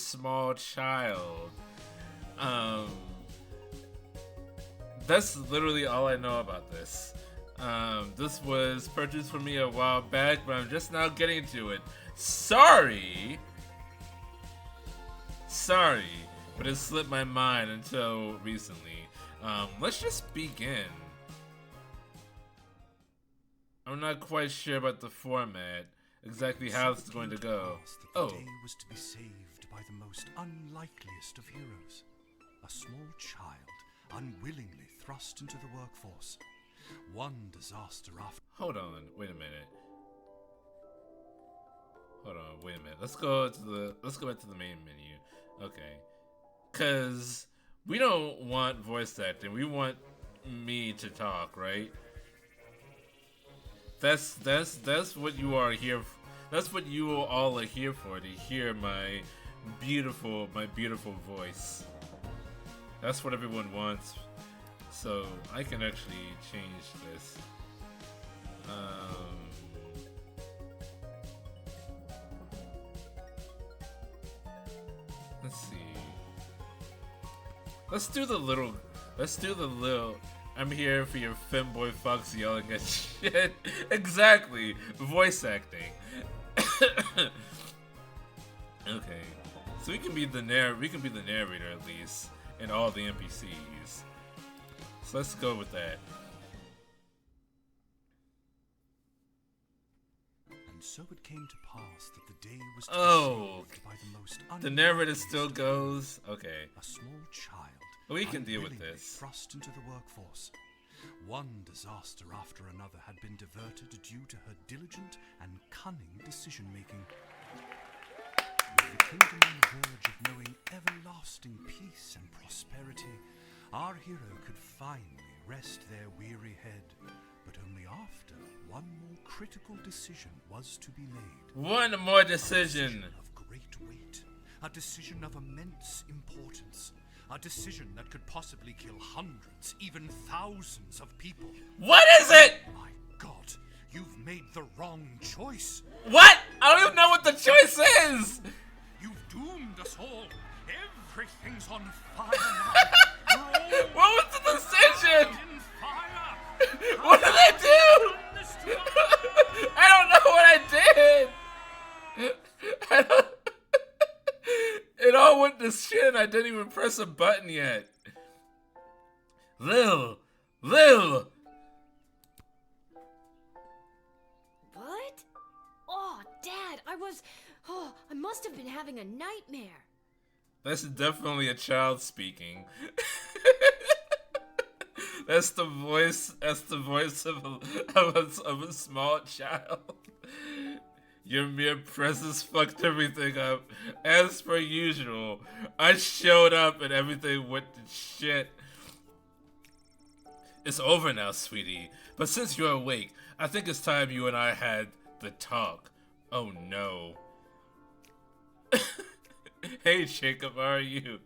small child. Um, that's literally all I know about this. This was purchased for me a while back, but I'm just now getting to it. Sorry, but it slipped my mind until recently. Let's just begin. I'm not quite sure about the format, exactly how it's going to go. The day was to be saved by the most unlikeliest of heroes, a small child unwillingly thrust into the workforce. One disaster after. Hold on, wait a minute. Let's go back to the main menu. Okay, cause we don't want voice acting. We want me to talk, right? That's what you are here. That's what you all are here for, to hear my beautiful voice. That's what everyone wants. So I can actually change this. Let's see. Let's do the little. I'm here for your femboy fox yelling at shit. Exactly. Voice acting. Okay. So we can be the narrator at least, and all the NPCs. So let's go with that. And so it came to pass that the day was to Oh, be saved by the most the narrator still unlikeliest goes. Okay. A small child. We can deal with unwillingly this. Thrust into the workforce. One disaster after another had been diverted due to her diligent and cunning decision-making. With the kingdom on the verge of knowing everlasting peace and prosperity, our hero could finally rest their weary head, but only after one more critical decision was to be made. One more decision. Of great weight, a decision of immense importance. A decision that could possibly kill hundreds, even thousands of people. What is it? My God, you've made the wrong choice. What? I don't even know what the choice is. You've doomed us all. Everything's on fire now. We're all What was the decision? in fire. What did I do? I don't know what I did. It all went to shit and I didn't even press a button yet. Lil. What? Oh, Dad, I must have been having a nightmare. That's definitely a child speaking. That's the voice of a small child. Your mere presence fucked everything up. As per usual, I showed up and everything went to shit. It's over now, sweetie. But since you're awake, I think it's time you and I had the talk. Oh no. Hey Jacob, how are you?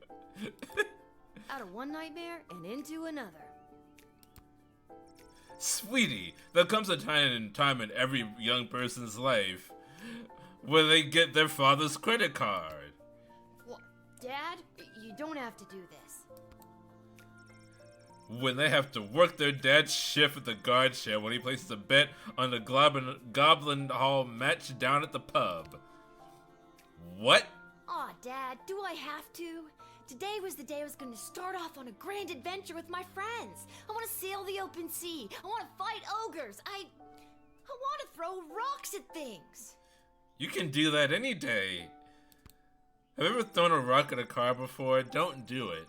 Out of one nightmare and into another. Sweetie, there comes a time in every young person's life where they get their father's credit card. Well, Dad, you don't have to do this. When they have to work their dad's shift at the guard share when he places a bet on the Goblin Hall match down at the pub. What? Aw, Dad, do I have to? Today was the day I was going to start off on a grand adventure with my friends. I want to sail the open sea. I want to fight ogres. I want to throw rocks at things. You can do that any day. Have you ever thrown a rock at a car before? Don't do it.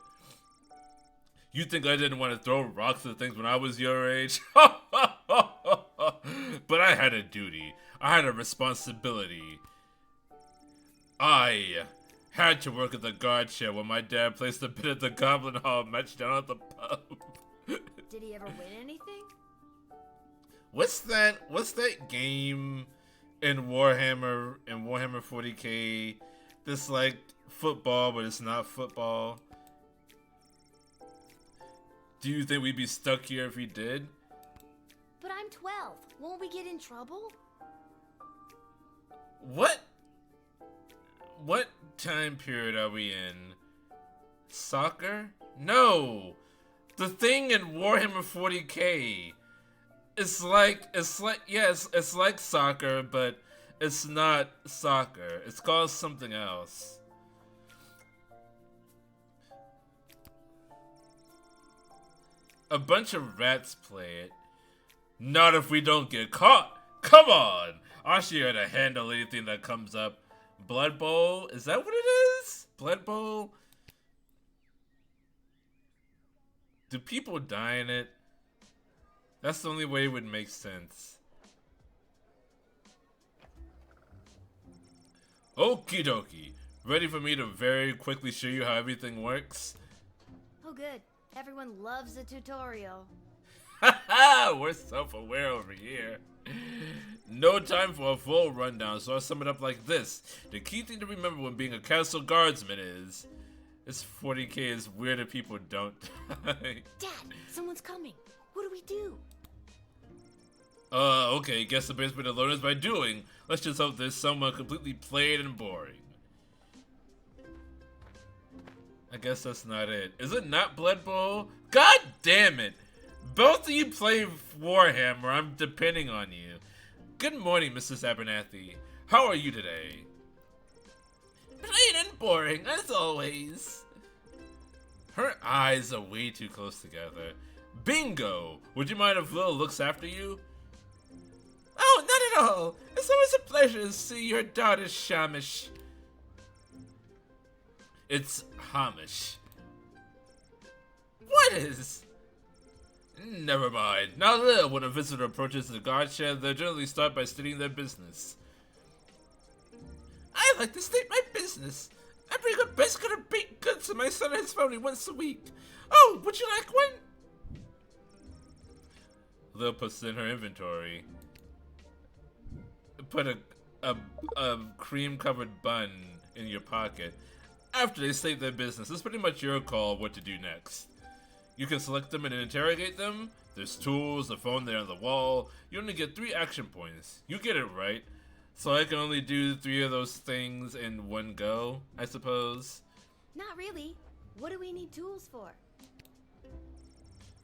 You think I didn't want to throw rocks at things when I was your age? But I had a duty. I had a responsibility. I had to work at the guard share when my dad placed a bid at the Goblin Hall match down at the pub. Did he ever win anything? What's that game in Warhammer 40K? This like football, but it's not football. Do you think we'd be stuck here if we did? But I'm 12. Won't we get in trouble? What time period are we in? Soccer? No! The thing in Warhammer 40k. It's like soccer, but it's not soccer. It's called something else. A bunch of rats play it. Not if we don't get caught. Come on! I'll show you how to handle anything that comes up. Blood Bowl? Is that what it is? Blood Bowl? Do people die in it? That's the only way it would make sense. Okie dokie. Ready for me to very quickly show you how everything works? Oh good. Everyone loves a tutorial. Haha! We're self-aware over here. No time for a full rundown, so I'll sum it up like this. The key thing to remember when being a castle guardsman is... This 40k is weird if people don't die. Dad, someone's coming. What do we do? Okay, guess the best way to learn is by doing. Let's just hope there's someone completely plain and boring. I guess that's not it. Is it not Blood Bowl? God damn it! Both of you play Warhammer, I'm depending on you. Good morning, Mrs. Abernathy. How are you today? Plain and boring, as always. Her eyes are way too close together. Bingo! Would you mind if Lil looks after you? Oh, not at all. It's always a pleasure to see your daughter, Shamish. It's Hamish. What is? Never mind. Now Lil, when a visitor approaches the guard shed, they generally start by stating their business. I like to state my business. I bring a biscuit of baked goods to my son and his family once a week. Oh, would you like one? Lil puts in her inventory. Put a cream-covered bun in your pocket. After they state their business, it's pretty much your call what to do next. You can select them and interrogate them. There's tools, the phone there on the wall. You only get 3 action points. You get it right. So I can only do 3 of those things in one go, I suppose. Not really. What do we need tools for?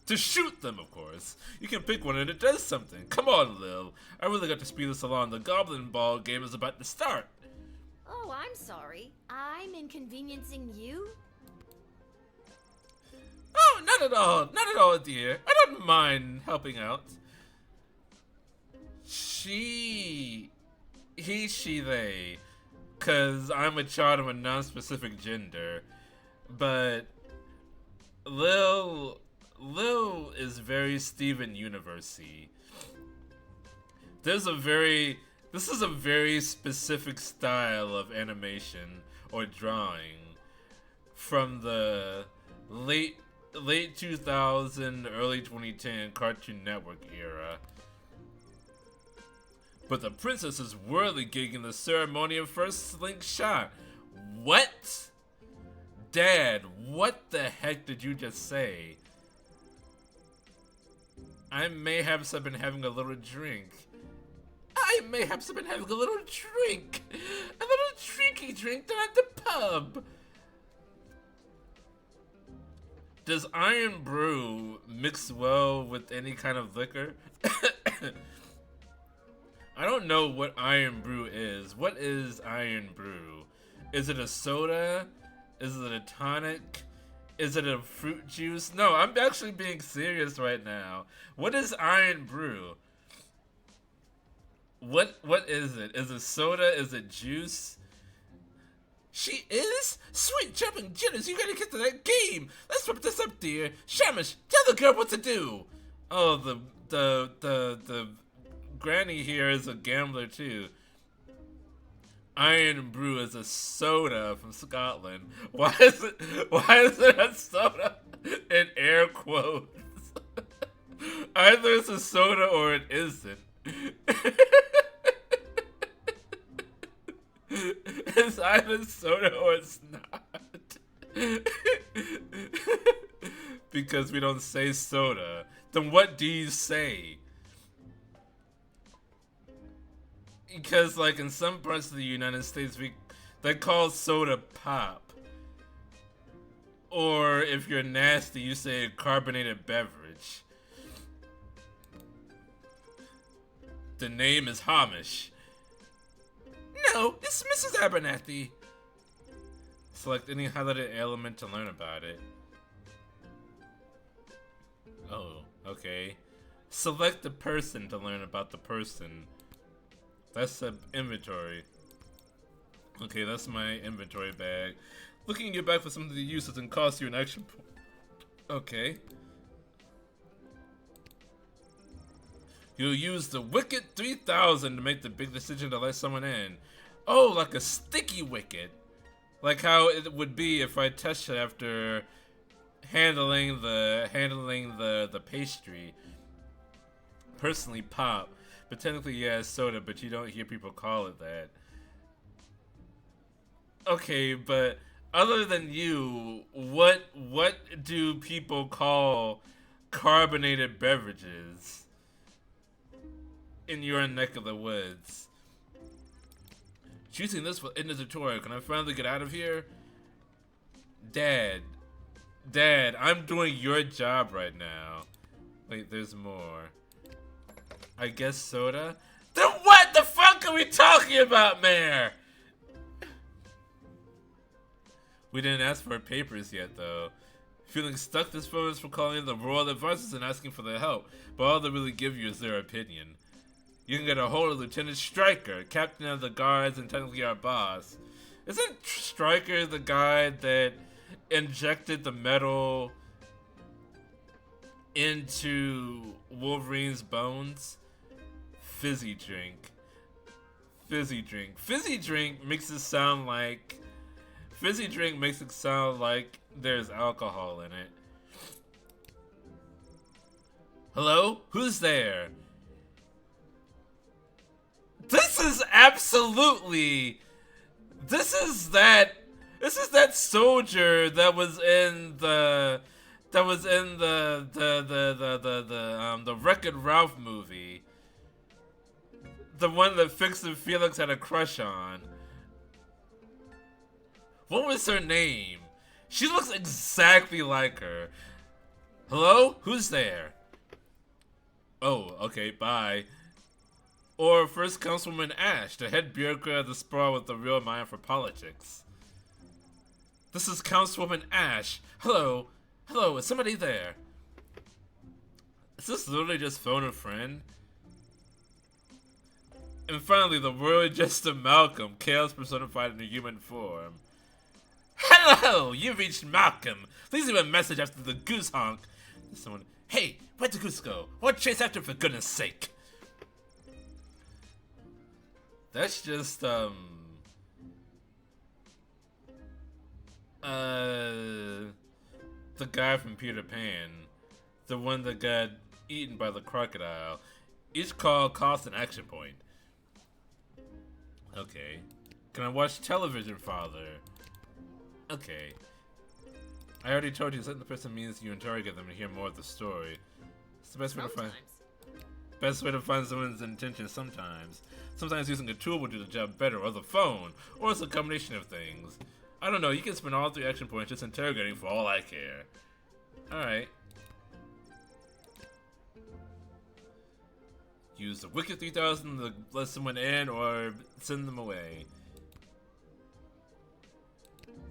To shoot them, of course. You can pick one and it does something. Come on, Lil. I really got to speed this along. The Goblin Ball game is about to start. Oh, I'm sorry. I'm inconveniencing you? Oh, not at all. Not at all, dear. I don't mind helping out. He, she, they. 'Cause I'm a child of a non-specific gender. But Lil is very Steven Universe-y. This is a very specific style of animation or drawing from the late 2000, early 2010 Cartoon Network era. But the princess is worthy gigging the ceremony of first slingshot. What? Dad, what the heck did you just say? I mayhaps have been having a little drink. I mayhaps have been having a little drink. A little drinky drink down at the pub. Does iron brew mix well with any kind of liquor? I don't know what iron brew is. What is iron brew? Is it a soda? Is it a tonic? Is it a fruit juice? No, I'm actually being serious right now. What is iron brew? What is it? Is it soda? Is it juice? She is? Sweet jumping jitters, you gotta get to that game! Let's whip this up, dear. Shamish, tell the girl what to do! Oh, the granny here is a gambler too. Iron Brew is a soda from Scotland. Why is it a soda in air quotes? Either it's a soda or it isn't. It's either soda or it's not. Because we don't say soda. Then what do you say? Because like in some parts of the United States, They call soda pop. Or if you're nasty, you say carbonated beverage. The name is Hamish. No, it's Mrs. Abernathy. Select any highlighted element to learn about it. Oh, okay. Select the person to learn about the person. That's the inventory. Okay, that's my inventory bag. Looking in your bag for something to use doesn't cost you an action point. Okay. You'll use the Wicket 3000 to make the big decision to let someone in. Oh, like a sticky wicket. Like how it would be if I touched it after handling the pastry. Personally, pop. But technically, yeah, it's soda, but you don't hear people call it that. Okay, but other than you, what do people call carbonated beverages in your neck of the woods? Choosing this will end the tutorial. Can I finally get out of here? Dad, I'm doing your job right now. Wait, there's more. I guess soda? Then what the fuck are we talking about, Mayor? We didn't ask for papers yet, though. Feeling stuck this phone is for calling in the royal advisors and asking for their help, but all they really give you is their opinion. You can get a hold of Lieutenant Stryker, captain of the guards and technically our boss. Isn't Stryker the guy that injected the metal into Wolverine's bones? Fizzy drink. Fizzy drink. Fizzy drink makes it sound like... Fizzy drink makes it sound like there's alcohol in it. Hello? Who's there? This is absolutely... This is that soldier that was in the... That was in the Wreck-It Ralph movie. The one that Fix and Felix had a crush on. What was her name? She looks exactly like her. Hello? Who's there? Oh, okay, bye. Or First Councilwoman Ash, the head bureaucrat of the sprawl with the real mind for politics. This is Councilwoman Ash. Hello. Hello, is somebody there? Is this literally just phone a friend? And finally, the Royal Jester Malcolm, chaos personified in a human form. Hello! You've reached Malcolm. Please leave a message after the goose honk. Someone, hey, where'd the goose go? What chase after for goodness sake? That's just, the guy from Peter Pan. The one that got eaten by the crocodile. Each call costs an action point. Okay. Can I watch television, Father? Okay. I already told you letting the person means you interrogate them to hear more of the story. It's the best way to find someone's intention sometimes. Sometimes using a tool will do the job better, or the phone, or it's a combination of things. I don't know, you can spend all 3 action points just interrogating for all I care. Alright. Use the Wicket 3000 to let someone in or send them away.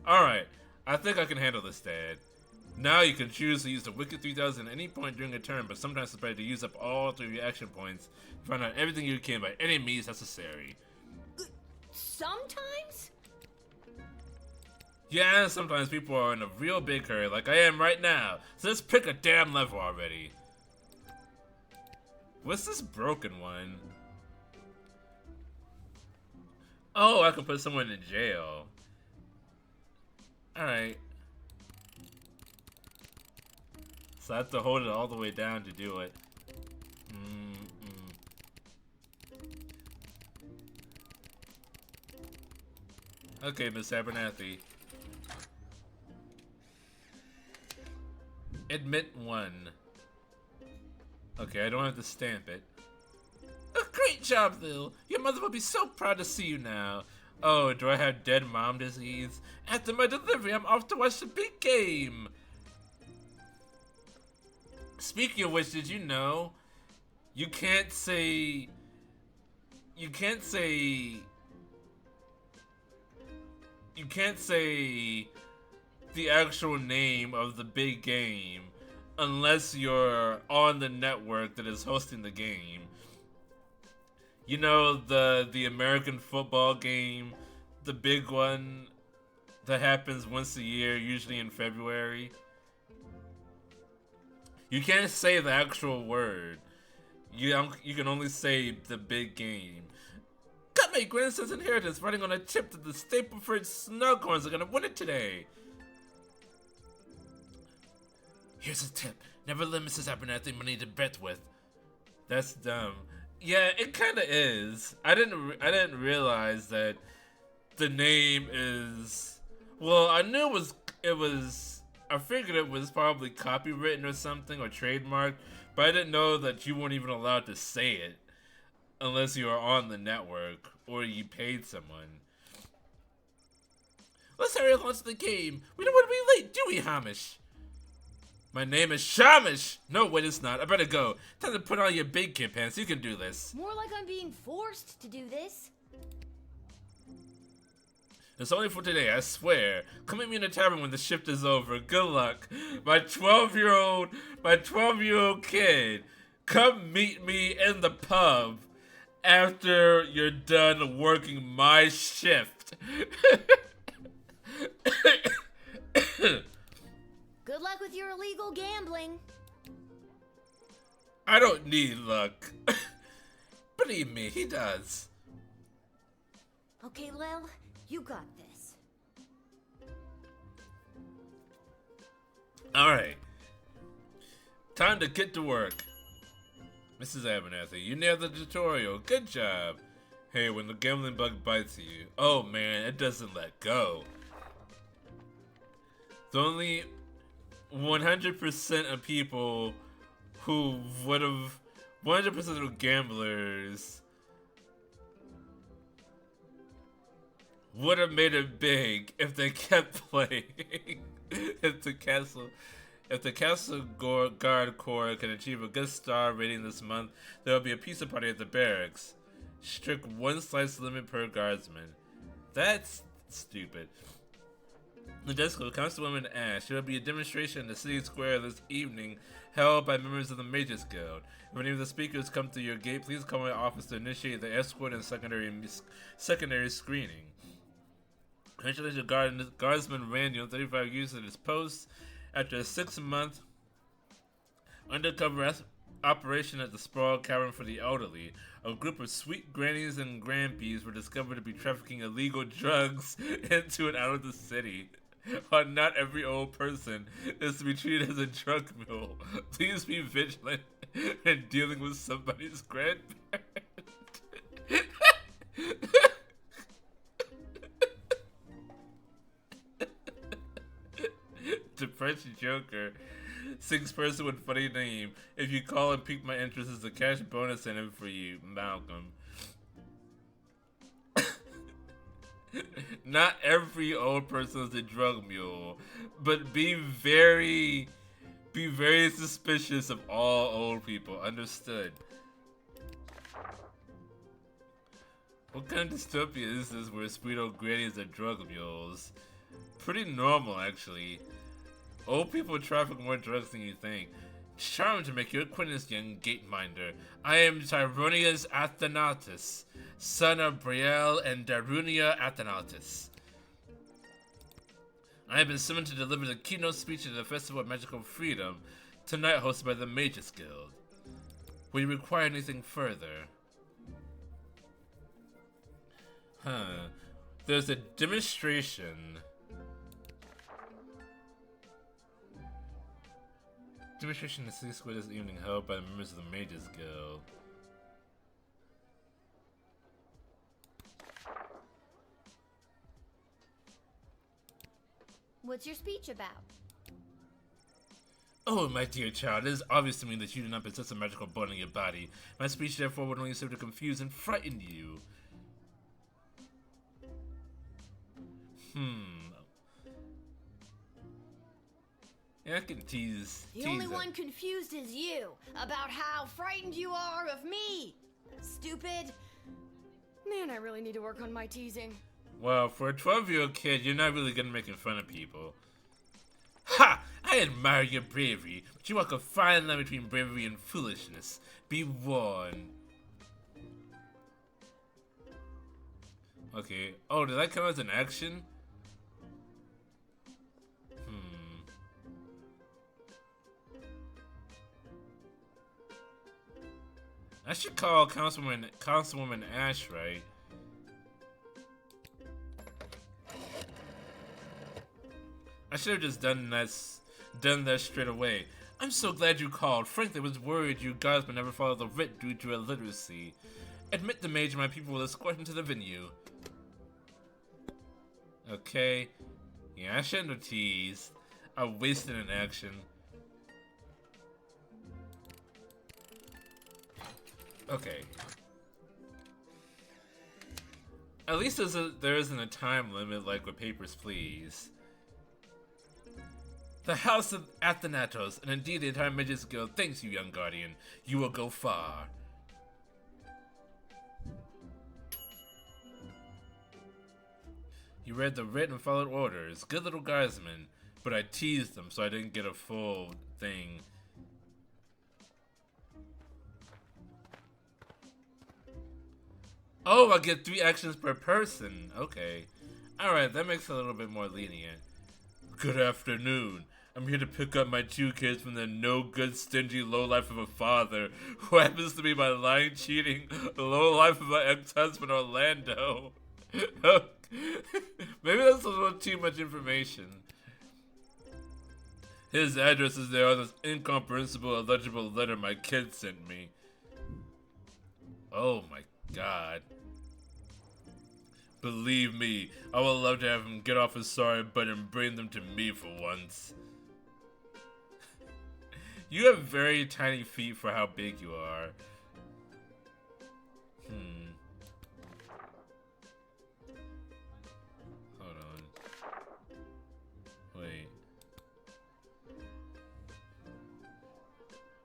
Alright, I think I can handle this, Dad. Now you can choose to use the Wicket 3000 at any point during a turn, but sometimes it's better to use up all 3 action points to find out everything you can by any means necessary. Sometimes? Yeah, sometimes people are in a real big hurry, like I am right now, so let's pick a damn level already. What's this broken one? Oh, I can put someone in jail. Alright. So I have to hold it all the way down to do it. Okay, Miss Abernathy. Admit 1. Okay, I don't have to stamp it. Oh, great job, Lil. Your mother will be so proud to see you now. Oh, do I have dead mom disease? After my delivery, I'm off to watch the big game. Speaking of which, did you know you can't say the actual name of the big game unless you're on the network that is hosting the game. You know, the American football game, the big one that happens once a year, usually in February. You can't say the actual word. You can only say the big game. Got my grandson's inheritance running on a chip that the Stapleford Snughorns are gonna win it today. Here's a tip. Never let Mrs. Abernathy money to bet with. That's dumb. Yeah, it kinda is. I didn't realize that the name is... Well, I knew it was... I figured it was probably copywritten or something, or trademarked, but I didn't know that you weren't even allowed to say it unless you were on the network or you paid someone. Let's hurry along to the game. We don't want to be late, do we, Hamish? My name is Shamish! No, wait, it's not. I better go. Time to put on your big kid pants. You can do this. More like I'm being forced to do this. It's only for today, I swear. Come meet me in the tavern when the shift is over. Good luck. My 12-year-old kid. Come meet me in the pub after you're done working my shift. Good luck with your illegal gambling. I don't need luck. Believe me, he does. Okay, Lil, you got this. Alright. Time to get to work. Mrs. Abernathy, you nailed the tutorial. Good job. Hey, when the gambling bug bites you, oh man, it doesn't let go. It's only 100% of people who would have, 100% of gamblers would have made it big if they kept playing. If the Castle Guard Corps can achieve a good star rating this month, there will be a pizza party at the barracks. Strict 1 slice limit per guardsman. That's stupid. The Disco, Councilwoman Ash, there will be a demonstration in the city square this evening held by members of the Mages Guild. If any of the speakers come to your gate, please call my office to initiate the escort and secondary screening. Congratulations, Guardsman Randall, 35 years at his post. After a 6-month undercover operation at the Sprawl Cavern for the Elderly, a group of sweet grannies and grandpeas were discovered to be trafficking illegal drugs into and out of the city. While not every old person is to be treated as a drug mule, please be vigilant in dealing with somebody's grandparent. Depressed Joker. 6th person with funny name. If you call and pique my interest, is a cash bonus in it for you, Malcolm. Not every old person is a drug mule, but be very suspicious of all old people. Understood. What kind of dystopia is this where sweet old grannies are drug mules? Pretty normal, actually. Old people traffic more drugs than you think. Charmed to make your acquaintance, young gateminder. I am Tyronius Athanatus, son of Brielle and Darunia Athanatus. I have been summoned to deliver the keynote speech at the Festival of Magical Freedom, tonight hosted by the Mages Guild. Will you require anything further? There's a demonstration. Demonstration in the city square this evening held by the members of the Mages Guild. What's your speech about? Oh, my dear child, it is obvious to me that you do not possess a magical bone in your body. My speech, therefore, would only serve to confuse and frighten you. Yeah, I can tease. The only one confused is you about how frightened you are of me. Stupid. Man, I really need to work on my teasing. Well, for a 12-year-old kid, you're not really good at making fun of people. Ha! I admire your bravery, but you walk a fine line between bravery and foolishness. Be warned. Okay. Oh, did that come as an action? I should call Councilwoman Ash, right? I should have just done that straight away. I'm so glad you called. Frankly, I was worried you guys would never follow the writ due to illiteracy. Admit the mage and my people will escort him to the venue. Okay. Yeah, I shouldn't have teased. I wasted an action. Okay. At least there isn't a time limit like with Papers, Please. The House of Athanatos, and indeed the entire Mages Guild, thanks you, young guardian. You will go far. You read the writ and followed orders. Good little guardsman. But I teased them, so I didn't get a full thing. Oh, I get 3 actions per person. Okay. Alright, that makes it a little bit more lenient. Good afternoon. I'm here to pick up my 2 kids from the no-good, stingy lowlife of a father who happens to be my lying, cheating lowlife of my ex-husband Orlando. Maybe that's a little too much information. His address is there on this incomprehensible, illegible letter my kid sent me. Oh my God. Believe me, I would love to have him get off his sorry butt and bring them to me for once. You have very tiny feet for how big you are. Hold on.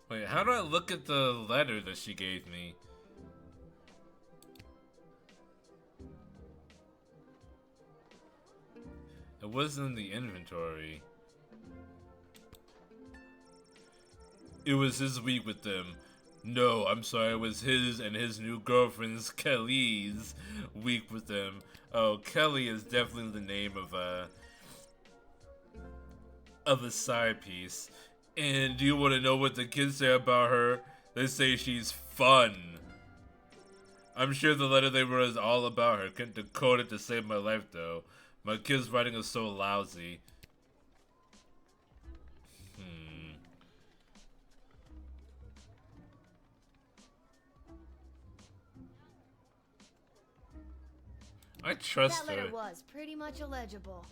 Wait, how do I look at the letter that she gave me? It wasn't in the inventory. It was his week with them. No, I'm sorry, it was his and his new girlfriend's Kelly's week with them. Oh, Kelly is definitely the name of a side piece. And do you want to know what the kids say about her? They say she's fun. I'm sure the letter they wrote is all about her. Couldn't decode it to save my life though. My kid's writing is so lousy. I trust her. That letter was pretty much illegible.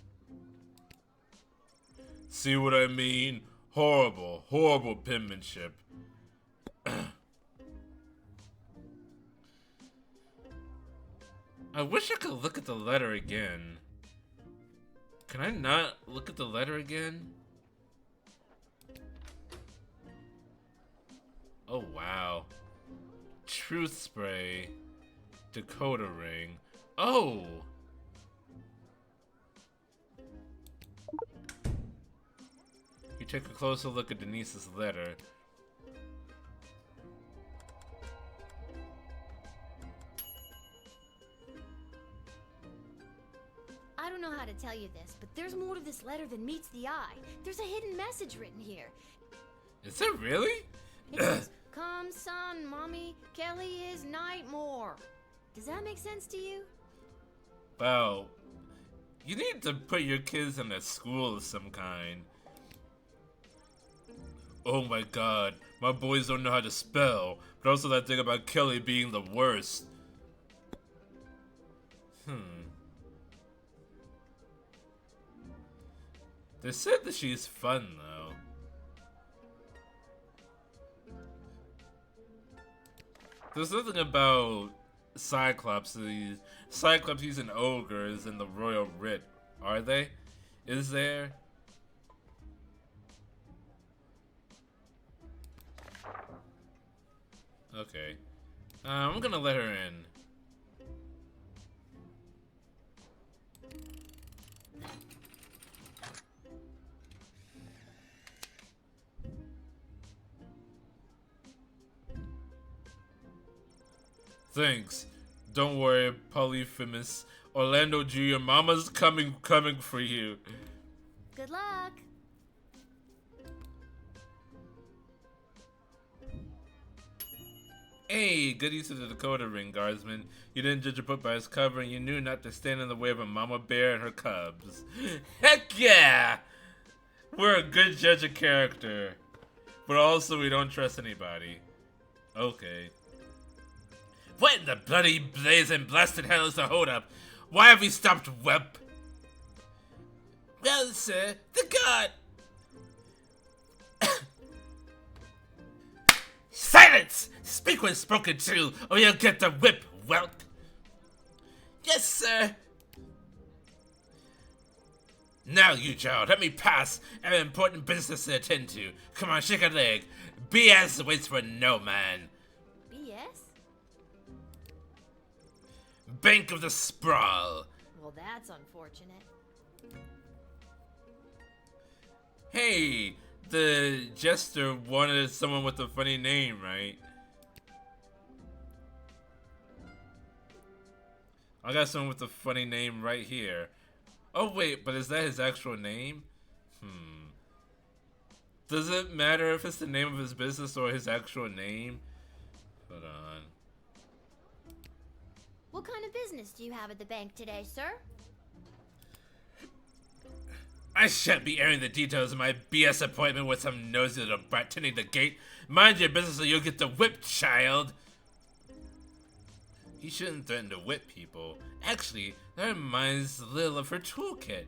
See what I mean? Horrible, horrible penmanship. I wish I could look at the letter again. Can I not look at the letter again? Oh wow. Truth spray. Dakota ring. Oh! You take a closer look at Denise's letter. I don't know how to tell you this, but there's more to this letter than meets the eye. There's a hidden message written here. Is there really? It says, "Come, son, mommy, Kelly is Nightmare." Does that make sense to you? Wow. You need to put your kids in a school of some kind. Oh my god, my boys don't know how to spell, but also that thing about Kelly being the worst. They said that she's fun though. There's nothing about Cyclops using ogres in the Royal Writ Are they? Is there? Okay. I'm gonna let her in. Thanks. Don't worry, Polyphemus. Orlando Jr. Mama's coming for you. Good luck. Hey, good use of the Dakota ring, Guardsman. You didn't judge a book by its cover, and you knew not to stand in the way of a mama bear and her cubs. Heck yeah! We're a good judge of character. But also, we don't trust anybody. Okay. What in the bloody blazing blasted hell is the hold-up? Why have we stopped Web? Well, sir, the god... Silence! Speak when spoken to, or you'll get the whip, whelp. Yes, sir. Now, you child, let me pass. I have important business to attend to. Come on, shake a leg. BS waits for no man. BS? Bank of the Sprawl. Well, that's unfortunate. Hey, the jester wanted someone with a funny name, right? I got someone with a funny name right here. Oh wait, but is that his actual name? Does it matter if it's the name of his business or his actual name? Hold on. What kind of business do you have at the bank today, sir? I shan't be airing the details of my BS appointment with some nosy little brat tending the gate. Mind your business or you'll get the whip, child. He shouldn't threaten to whip people. Actually, that reminds Lil of her toolkit.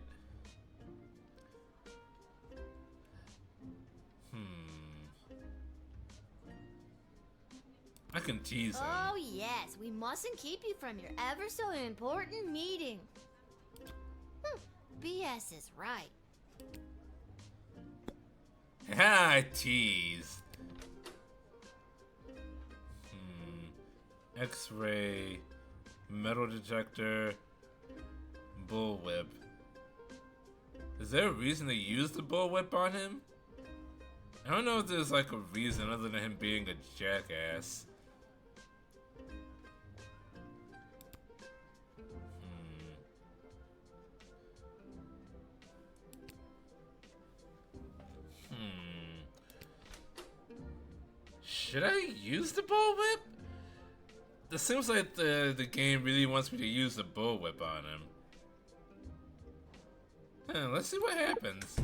I can tease him. Oh, yes. We mustn't keep you from your ever so important meeting. BS is right. I tease. X-ray, metal detector, bullwhip. Is there a reason to use the bullwhip on him? I don't know if there's like a reason other than him being a jackass. Should I use the bullwhip? It seems like the game really wants me to use the bullwhip on him. Let's see what happens.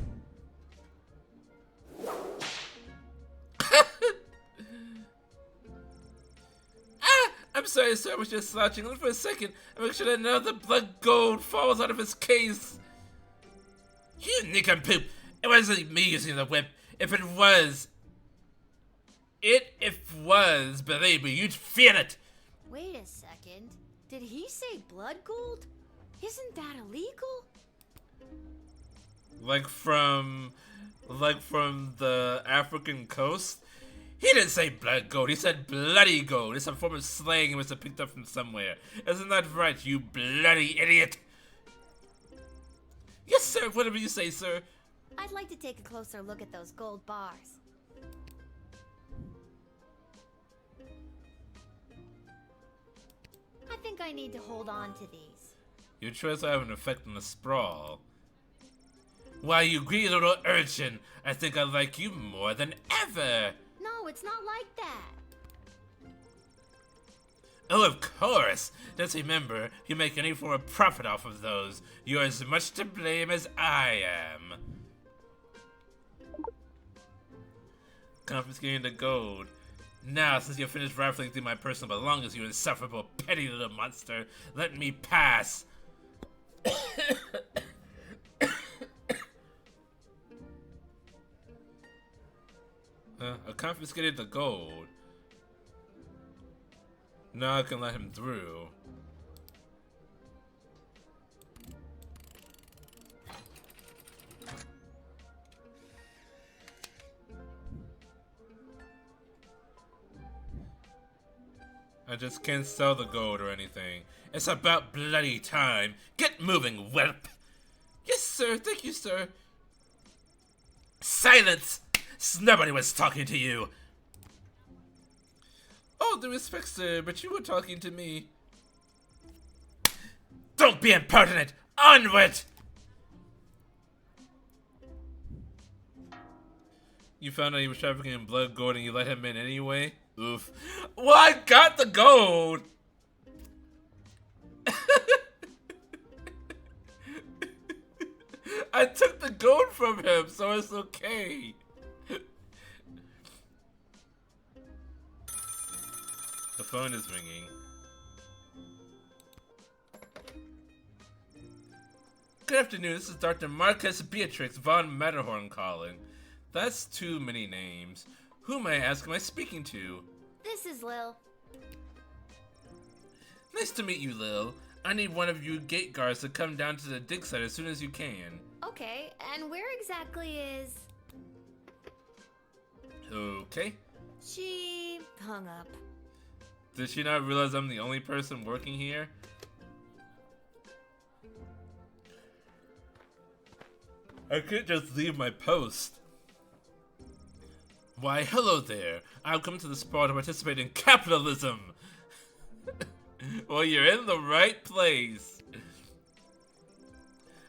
I'm sorry, sir, I was just slouching. Look for a second. I make sure that none of the blood gold falls out of his case. You nincompoop. It wasn't me using the whip. If it was, believe me, you'd feel it. Wait a second. Did he say blood gold? Isn't that illegal? Like from the African coast? He didn't say blood gold, he said bloody gold. It's a form of slang he must have picked up from somewhere. Isn't that right, you bloody idiot? Yes, sir, whatever you say, sir. I'd like to take a closer look at those gold bars. I think I need to hold on to these. Your choice will have an effect on the sprawl. Why, you greedy little urchin, I think I like you more than ever. No, it's not like that. Oh, of course. Just remember, you make any form of profit off of those. You're as much to blame as I am. Confiscating the gold. Now, since you're finished rifling through my personal belongings, you insufferable, petty little monster, let me pass. I confiscated the gold. Now I can let him through. I just can't sell the gold or anything. It's about bloody time. Get moving, whelp. Yes, sir. Thank you, sir. Silence! Nobody was talking to you. Oh, the respect, sir, but you were talking to me. Don't be impertinent! Onward! You found out he was trafficking in blood gold and you let him in anyway? Oof. Well, I got the gold! I took the gold from him, so it's okay. The phone is ringing. Good afternoon, this is Dr. Marcus Beatrix von Matterhorn calling. That's too many names. Who may I ask am I speaking to? This is Lil. Nice to meet you, Lil. I need one of you gate guards to come down to the dig site as soon as you can. Okay, and where exactly is... Okay. She hung up. Did she not realize I'm the only person working here? I could just leave my post. Why, hello there. I've come to the sprawl to participate in capitalism. Well, you're in the right place.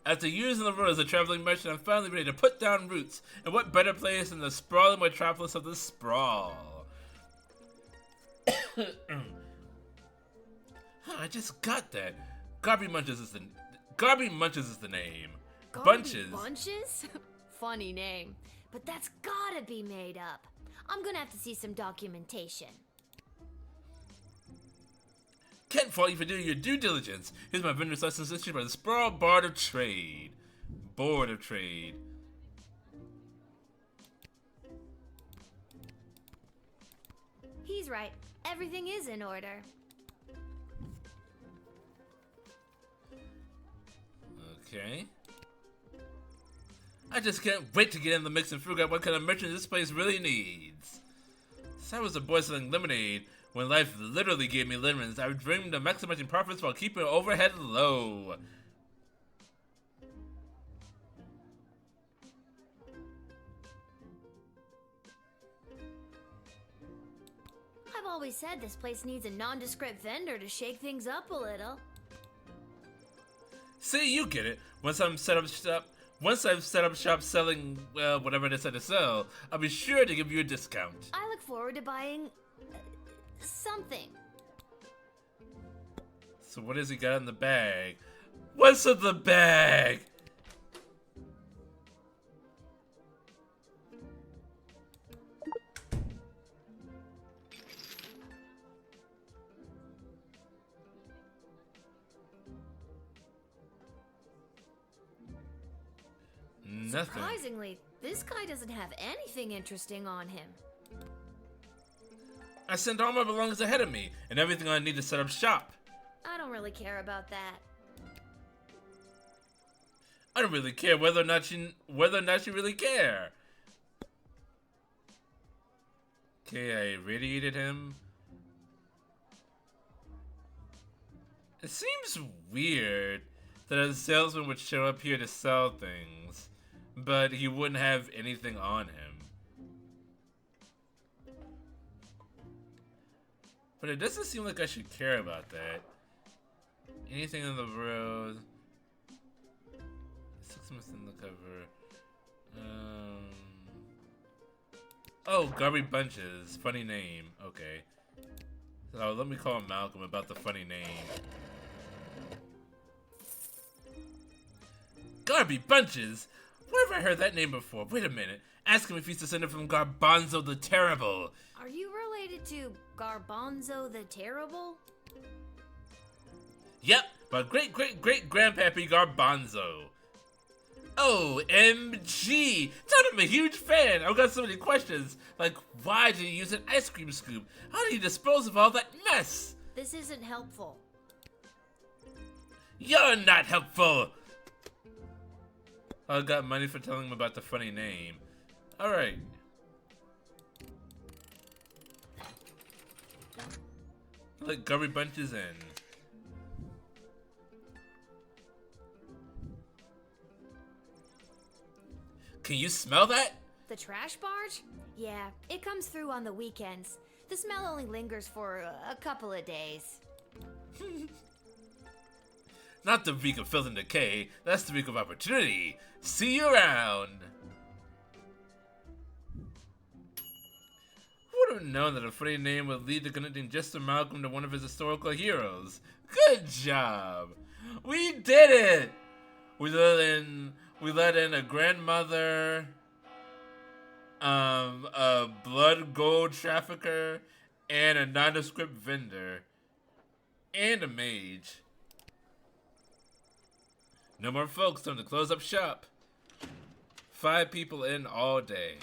After years on the road as a traveling merchant, I'm finally ready to put down roots. And what better place than the sprawling metropolis of the sprawl? I just got that. Garby Munches is the name. Garby Bunches? Bunches? Funny name. But that's gotta be made up. I'm gonna have to see some documentation. Can't fault you for doing your due diligence. Here's my vendor's license issued by the Sprawl Board of Trade. Board of Trade. He's right. Everything is in order. Okay. I just can't wait to get in the mix and figure out what kind of merchant this place really needs. Since I was a boy selling lemonade, when life literally gave me lemons, I dreamed of maximizing profits while keeping overhead low. I've always said this place needs a nondescript vendor to shake things up a little. See, you get it. Once I've set up shop selling, well, whatever I decide to sell, I'll be sure to give you a discount. I look forward to buying... something. So what has he got in the bag? What's in the bag? Nothing. Surprisingly, this guy doesn't have anything interesting on him. I sent all my belongings ahead of me, and everything I need to set up shop. I don't really care about that. I don't really care whether or not you really care. Okay, I irradiated him. It seems weird that a salesman would show up here to sell things, but he wouldn't have anything on him. But it doesn't seem like I should care about that. Anything on the road. 6 months in the cover. Oh, Garby Bunches. Funny name. Okay. So let me call Malcolm about the funny name. Garby Bunches? Where have I heard that name before? Wait a minute. Ask him if he's descended from Garbanzo the Terrible. Are you related to Garbanzo the Terrible? Yep, my great-great-great-grandpappy Garbanzo. OMG! Tell him I'm a huge fan! I've got so many questions. Like, why did you use an ice cream scoop? How did you dispose of all that mess? This isn't helpful. You're not helpful! I got money for telling him about the funny name. Alright. Let Gummy Bunches in. Can you smell that? The trash barge? Yeah, it comes through on the weekends. The smell only lingers for a couple of days. Not the week of filth and decay, that's the week of opportunity. See you around! Who would have known that a funny name would lead to connecting Jester Malcolm to one of his historical heroes? Good job! We did it! We let in a grandmother, a blood gold trafficker, and a nondescript vendor, and a mage. No more folks, time to close up shop. 5 people in all day.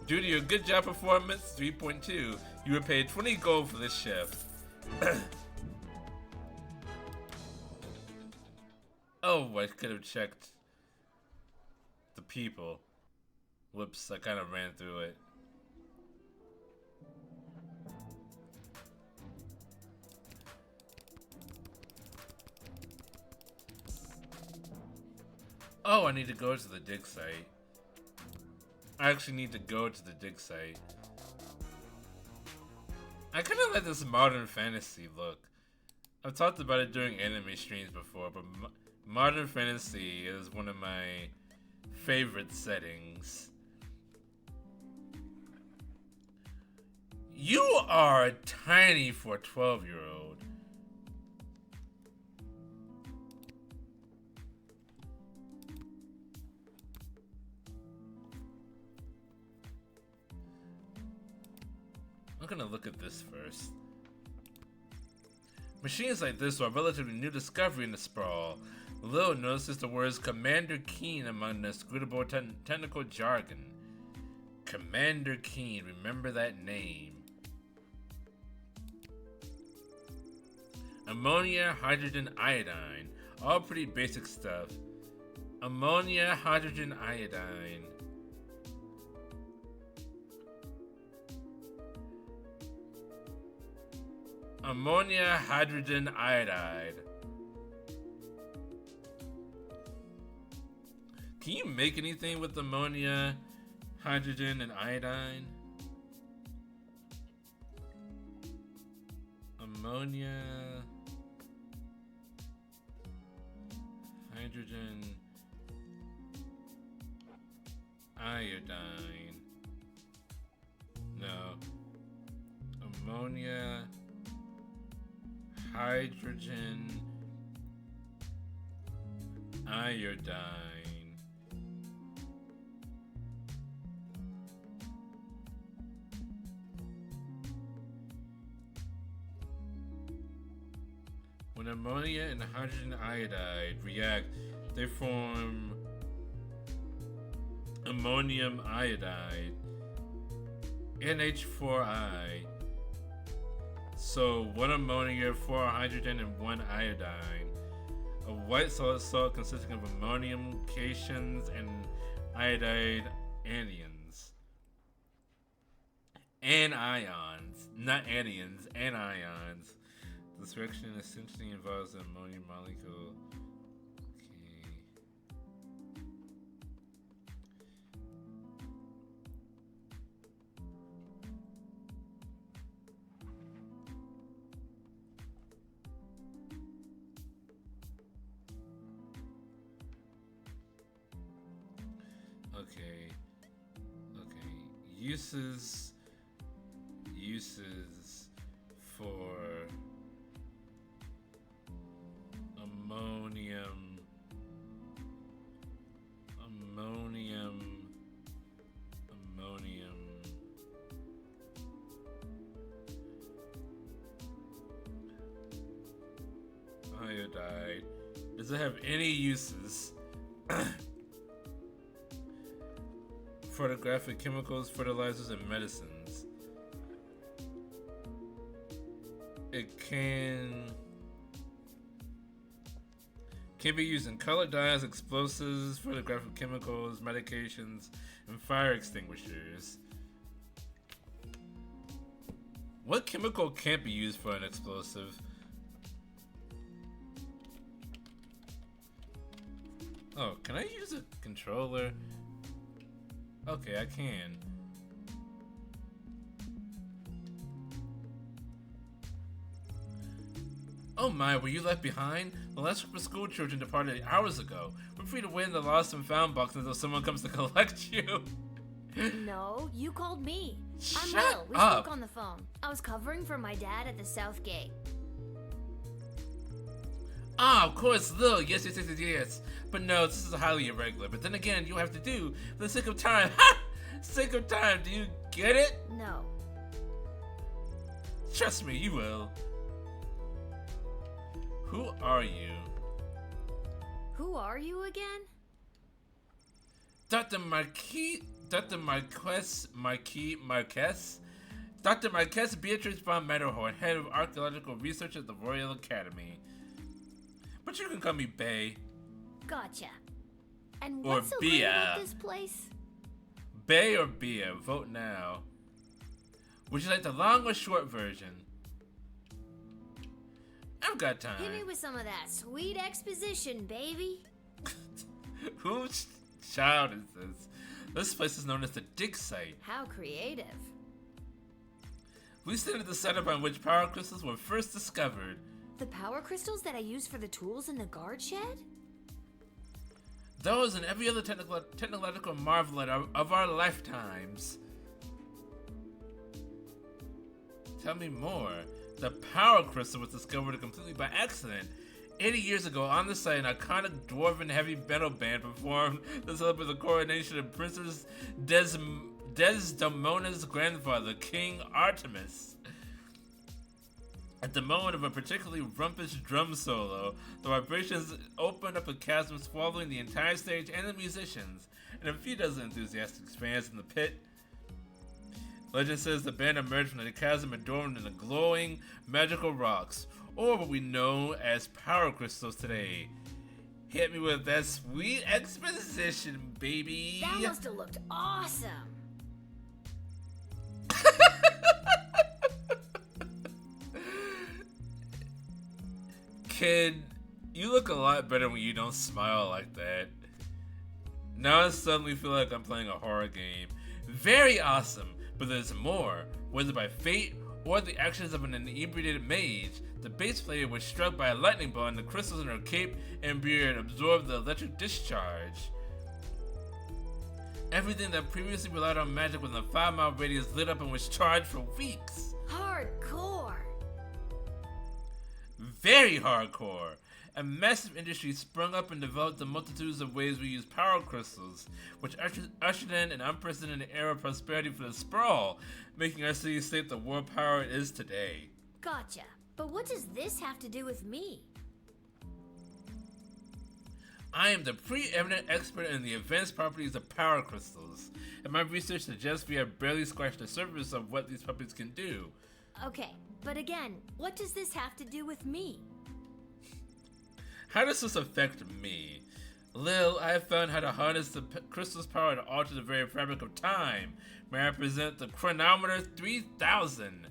Due to your good job performance, 3.2, you were paid 20 gold for this shift. Oh, I could have checked the people. Whoops, I kind of ran through it. Oh, I need to go to the dig site. I actually need to go to the dig site. I kind of like this modern fantasy look. I've talked about it during anime streams before, but modern fantasy is one of my favorite settings. You are tiny for a 12-year-old. I'm gonna look at this first. Machines like this are a relatively new discovery in the sprawl. Lil notices the words Commander Keen among the inscrutable technical jargon. Commander Keen, remember that name. Ammonia, hydrogen, iodine. All pretty basic stuff. Ammonia, hydrogen, iodine. Ammonia, hydrogen, iodide. Can you make anything with ammonia, hydrogen, and iodine? Ammonia, hydrogen, iodine. No. Ammonia, hydrogen, iodine. When ammonia and hydrogen iodide react, they form ammonium iodide, NH4I. So 1 ammonia, 4 hydrogen, and 1 iodine. A white solid salt consisting of ammonium cations and iodide anions. Anions, not anions, anions. This reaction essentially involves the ammonium molecule. Okay. Uses for ammonium iodide. Does it have any uses? Photographic chemicals, fertilizers, and medicines. It can Can be used in color dyes, explosives, photographic chemicals, medications, and fire extinguishers. What chemical can't be used for an explosive? Oh, can I use a controller? Okay, I can. Oh my, were you left behind? The last group of school children departed hours ago. We're free to wait in the lost and found box until someone comes to collect you. No, you called me. I'm Shut Lil. We up. spoke on the phone. I was covering for my dad at the South Gate. Ah, of course, Lil. Yes. But no, this is highly irregular. But then again, you have to do for the sake of time. Ha! Sake of time, do you get it? No. Trust me, you will. Who are you? Who are you again? Dr. Marquez Beatrice von Matterhorn, head of archaeological research at the Royal Academy. But you can call me Bay. Gotcha. And Or what's so great Bia. about this place? Bay or Bia, vote now. Would you like the long or short version? I've got time. Hit me with some of that sweet exposition, baby. Whose child is this? This place is known as the dig site. How creative. We stand at the site upon which power crystals were first discovered. The power crystals that I use for the tools in the guard shed? Those and every other technological marvel of our lifetimes. Tell me more. The power crystal was discovered completely by accident. 80 years ago, on the site, an iconic dwarven heavy metal band performed to celebrate the coronation of Princess Desdemona's grandfather, King Artemis. At the moment of a particularly rumpish drum solo, the vibrations opened up a chasm swallowing the entire stage and the musicians, and a few dozen enthusiastic fans in the pit. Legend says the band emerged from the chasm adorned in the glowing, magical rocks, or what we know as power crystals today. Hit me with that sweet exposition, baby! That must have looked awesome. Kid, you look a lot better when you don't smile like that. Now I suddenly feel like I'm playing a horror game. Very awesome, but there's more. Whether by fate or the actions of an inebriated mage, the bass player was struck by a lightning bolt and the crystals in her cape and beard absorbed the electric discharge. Everything that previously relied on magic within a 5-mile radius lit up and was charged for weeks. Hardcore. Very hardcore. A massive industry sprung up and developed the multitudes of ways we use power crystals, which ushered in an unprecedented era of prosperity for the sprawl, making our city state the world power it is today. Gotcha. But what does this have to do with me? I am the preeminent expert in the advanced properties of power crystals, and my research suggests we have barely scratched the surface of what these properties can do. Okay, but again, what does this have to do with me? How does this affect me? Lil, I have found how to harness the crystal's power to alter the very fabric of time. May I present the chronometer 3000?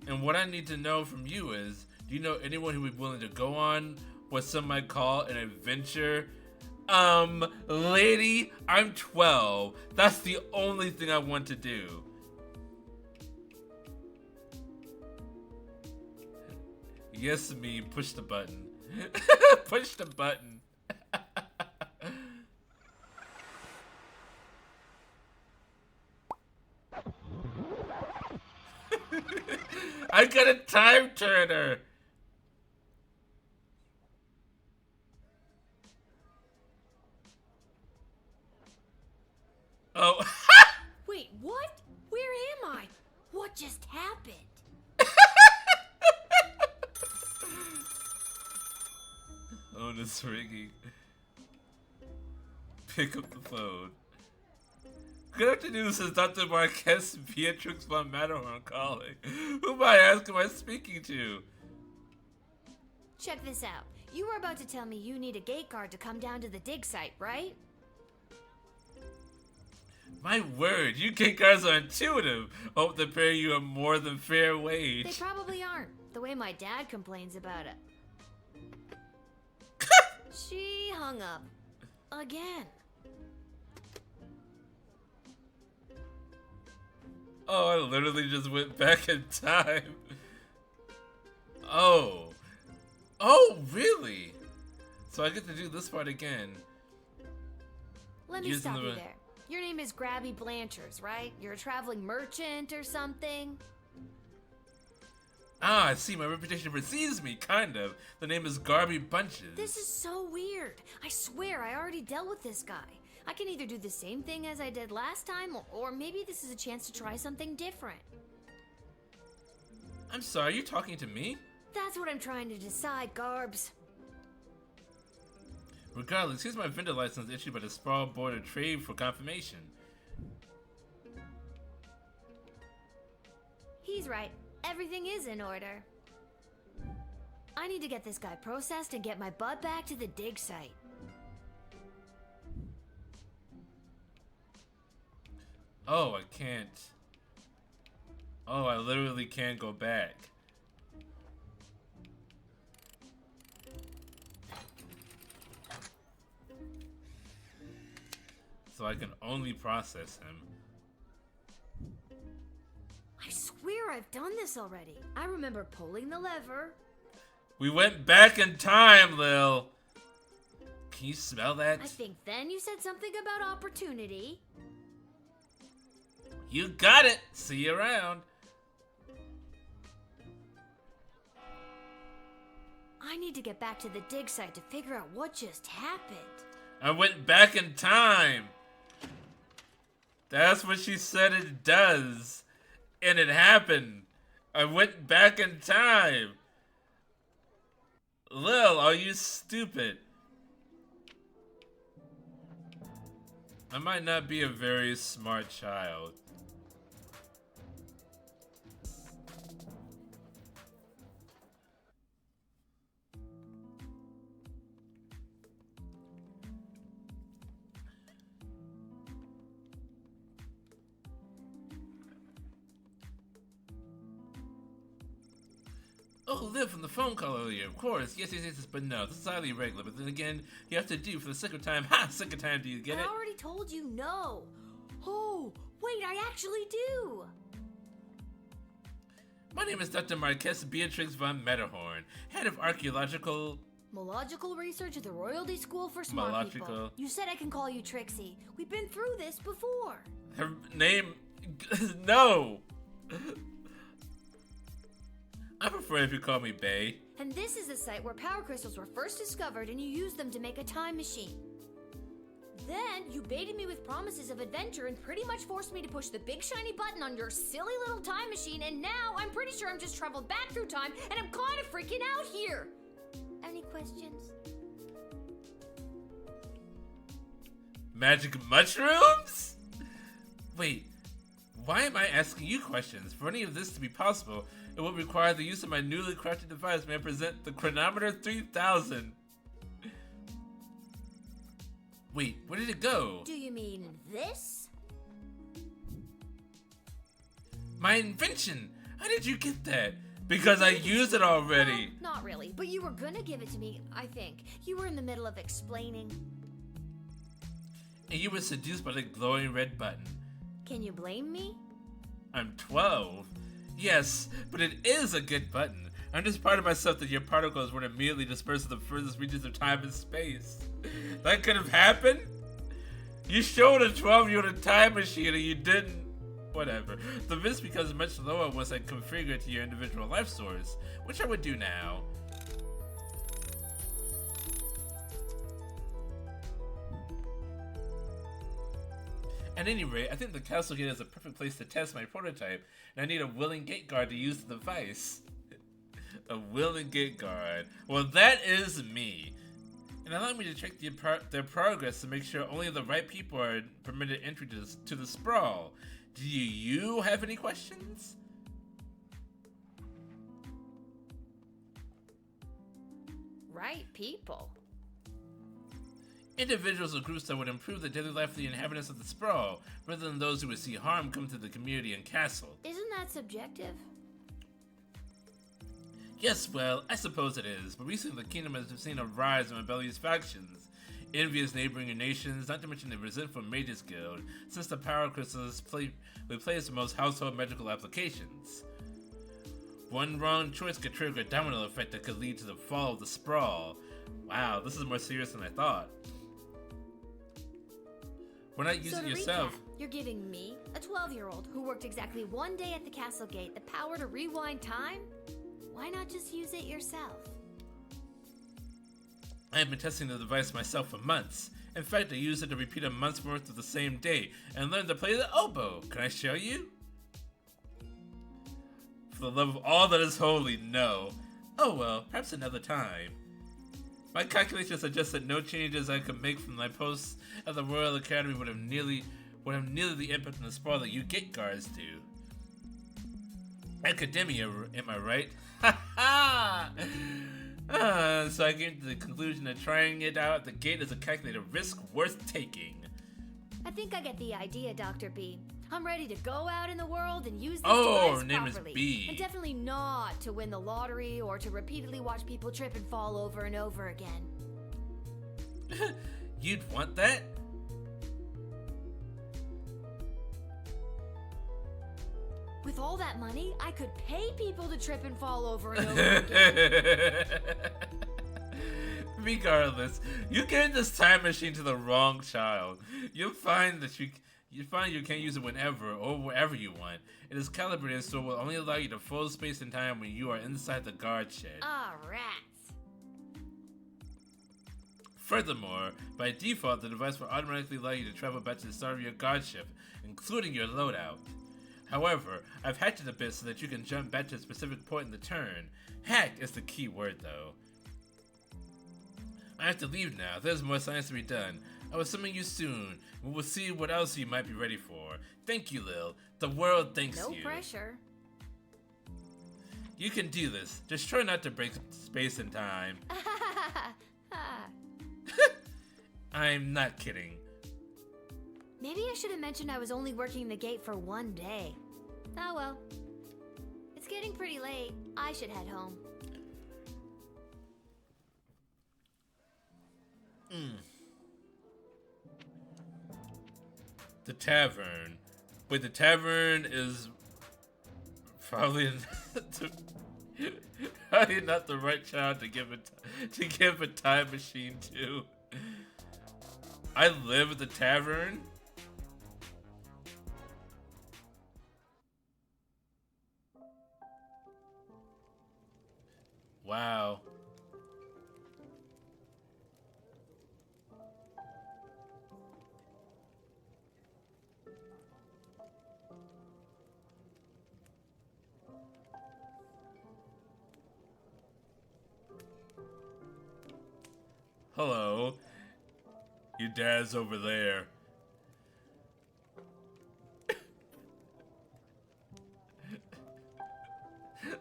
And what I need to know from you is, do you know anyone who would be willing to go on what some might call an adventure? Lady, I'm 12. That's the only thing I want to do. Yes, me, push the button. Push the button. I got a time turner. Oh. Wait, what? Where am I? What just happened? Oh, it's ringing. Pick up the phone. Good afternoon, this is Dr. Marquez Beatrix von Matterhorn calling. Who am I asking am I speaking to? check this out. You were about to tell me you need a gate guard to come down to the dig site, right? My word, you gate guards are intuitive. Hope to pay you a more than fair wage. They probably aren't, the way my dad complains about it. She hung up. Again. Oh, I literally just went back in time. Oh. Oh, really? So I get to do this part again. Let me stop you there. Your name is Grabby Blanchers, right? You're a traveling merchant or something? Ah, I see. My reputation precedes me, kind of. The name is Garby Bunches. This is so weird. I swear I already dealt with this guy. I can either do the same thing as I did last time, or maybe this is a chance to try something different. I'm sorry, you talking to me? That's what I'm trying to decide, Garbs. Regardless, here's my vendor license issued by the Sprawl Board of Trade for confirmation. He's right. Everything is in order. I need to get this guy processed and get my butt back to the dig site. Oh, I can't. Oh, I literally can't go back. So I can only process him. I swear I've done this already. I remember pulling the lever. We went back in time, Lil. Can you smell that? I think then you said something about opportunity. You got it. See you around. I need to get back to the dig site to figure out what just happened. I went back in time. That's what she said it does. And it happened. I went back in time. Lil, are you stupid? I might not be a very smart child. Oh, Liv from the phone call earlier, of course. Yes, but no, this is highly irregular. But then again, you have to do for the second time. Ha! Second time, do you get it? I already told you no. Oh, wait, I actually do. My name is Dr. Marquess Beatrix von Matterhorn, head of archaeological... Mallogical research at the Royalty School for Smart People. You said I can call you Trixie. We've been through this before. Her name... No! I prefer if you call me Bay. And this is the site where power crystals were first discovered and you used them to make a time machine. Then you baited me with promises of adventure and pretty much forced me to push the big shiny button on your silly little time machine, and now I'm pretty sure I'm just traveled back through time and I'm kind of freaking out here. Any questions? Magic mushrooms? Wait, why am I asking you questions? For any of this to be possible, it will require the use of my newly crafted device. May I present the Chronometer 3000? Wait, where did it go? Do you mean this? My invention! How did you get that? Because I used it already. Well, not really, but you were gonna give it to me, I think. You were in the middle of explaining. And you were seduced by the glowing red button. Can you blame me? I'm 12. Yes, but it is a good button. I'm just proud of myself that your particles weren't immediately dispersed to the furthest reaches of time and space. That could have happened? You showed a 12-year-old a time machine and you didn't. Whatever. The risk becomes much lower once I configure it to your individual life source, which I would do now. At any rate, I think the castle gate is a perfect place to test my prototype, and I need a willing gate guard to use the device. A willing gate guard. Well, that is me. And allow me to check their progress to make sure only the right people are permitted entry to the sprawl. Do you have any questions? right people? Individuals or groups that would improve the daily life of the inhabitants of the sprawl, rather than those who would see harm come to the community and castle. Isn't that subjective? Yes, well, I suppose it is, but recently the kingdom has seen a rise in rebellious factions, envious neighboring nations, not to mention the resentful Mages Guild, since the power crystals replace most household magical applications. One wrong choice could trigger a domino effect that could lead to the fall of the sprawl. Wow, this is more serious than I thought. We're not using it yourself. Recap, you're giving me, a 12-year-old who worked exactly one day at the castle gate, the power to rewind time? Why not just use it yourself? I have been testing the device myself for months. In fact, I used it to repeat a month's worth of the same day and learned to play the oboe. Can I show you? For the love of all that is holy, no. Oh well, perhaps another time. My calculations suggest that no changes I could make from my post at the Royal Academy would have nearly the impact on the sprawl that you gate guards do. Academia, am I right? Ha ha! So I came to the conclusion that trying it out at the gate is a calculated risk worth taking. I think I get the idea, Dr. B. I'm ready to go out in the world and use this her device name properly. is B. And definitely not to win the lottery or to repeatedly watch people trip and fall over and over again. You'd want that? With all that money, I could pay people to trip and fall over and over again. Regardless, you gave this time machine to the wrong child. You'll find that you can't use it whenever or wherever you want. It is calibrated so it will only allow you to flow space and time when you are inside the guard shed. Ah, rats. Furthermore, by default, the device will automatically allow you to travel back to the start of your guard ship, including your loadout. However, I've hacked it a bit so that you can jump back to a specific point in the turn. Hack is the key word, though. I have to leave now. There's more science to be done. I will summon you soon. We will see what else you might be ready for. Thank you, Lil. The world thanks you. No pressure. You can do this. Just try not to break space and time. I'm not kidding. Maybe I should have mentioned I was only working the gate for one day. Oh well. It's getting pretty late. I should head home. The tavern. Wait, the tavern is probably not the right child to give a time machine to. I live at the tavern? Wow. Hello. Your dad's over there.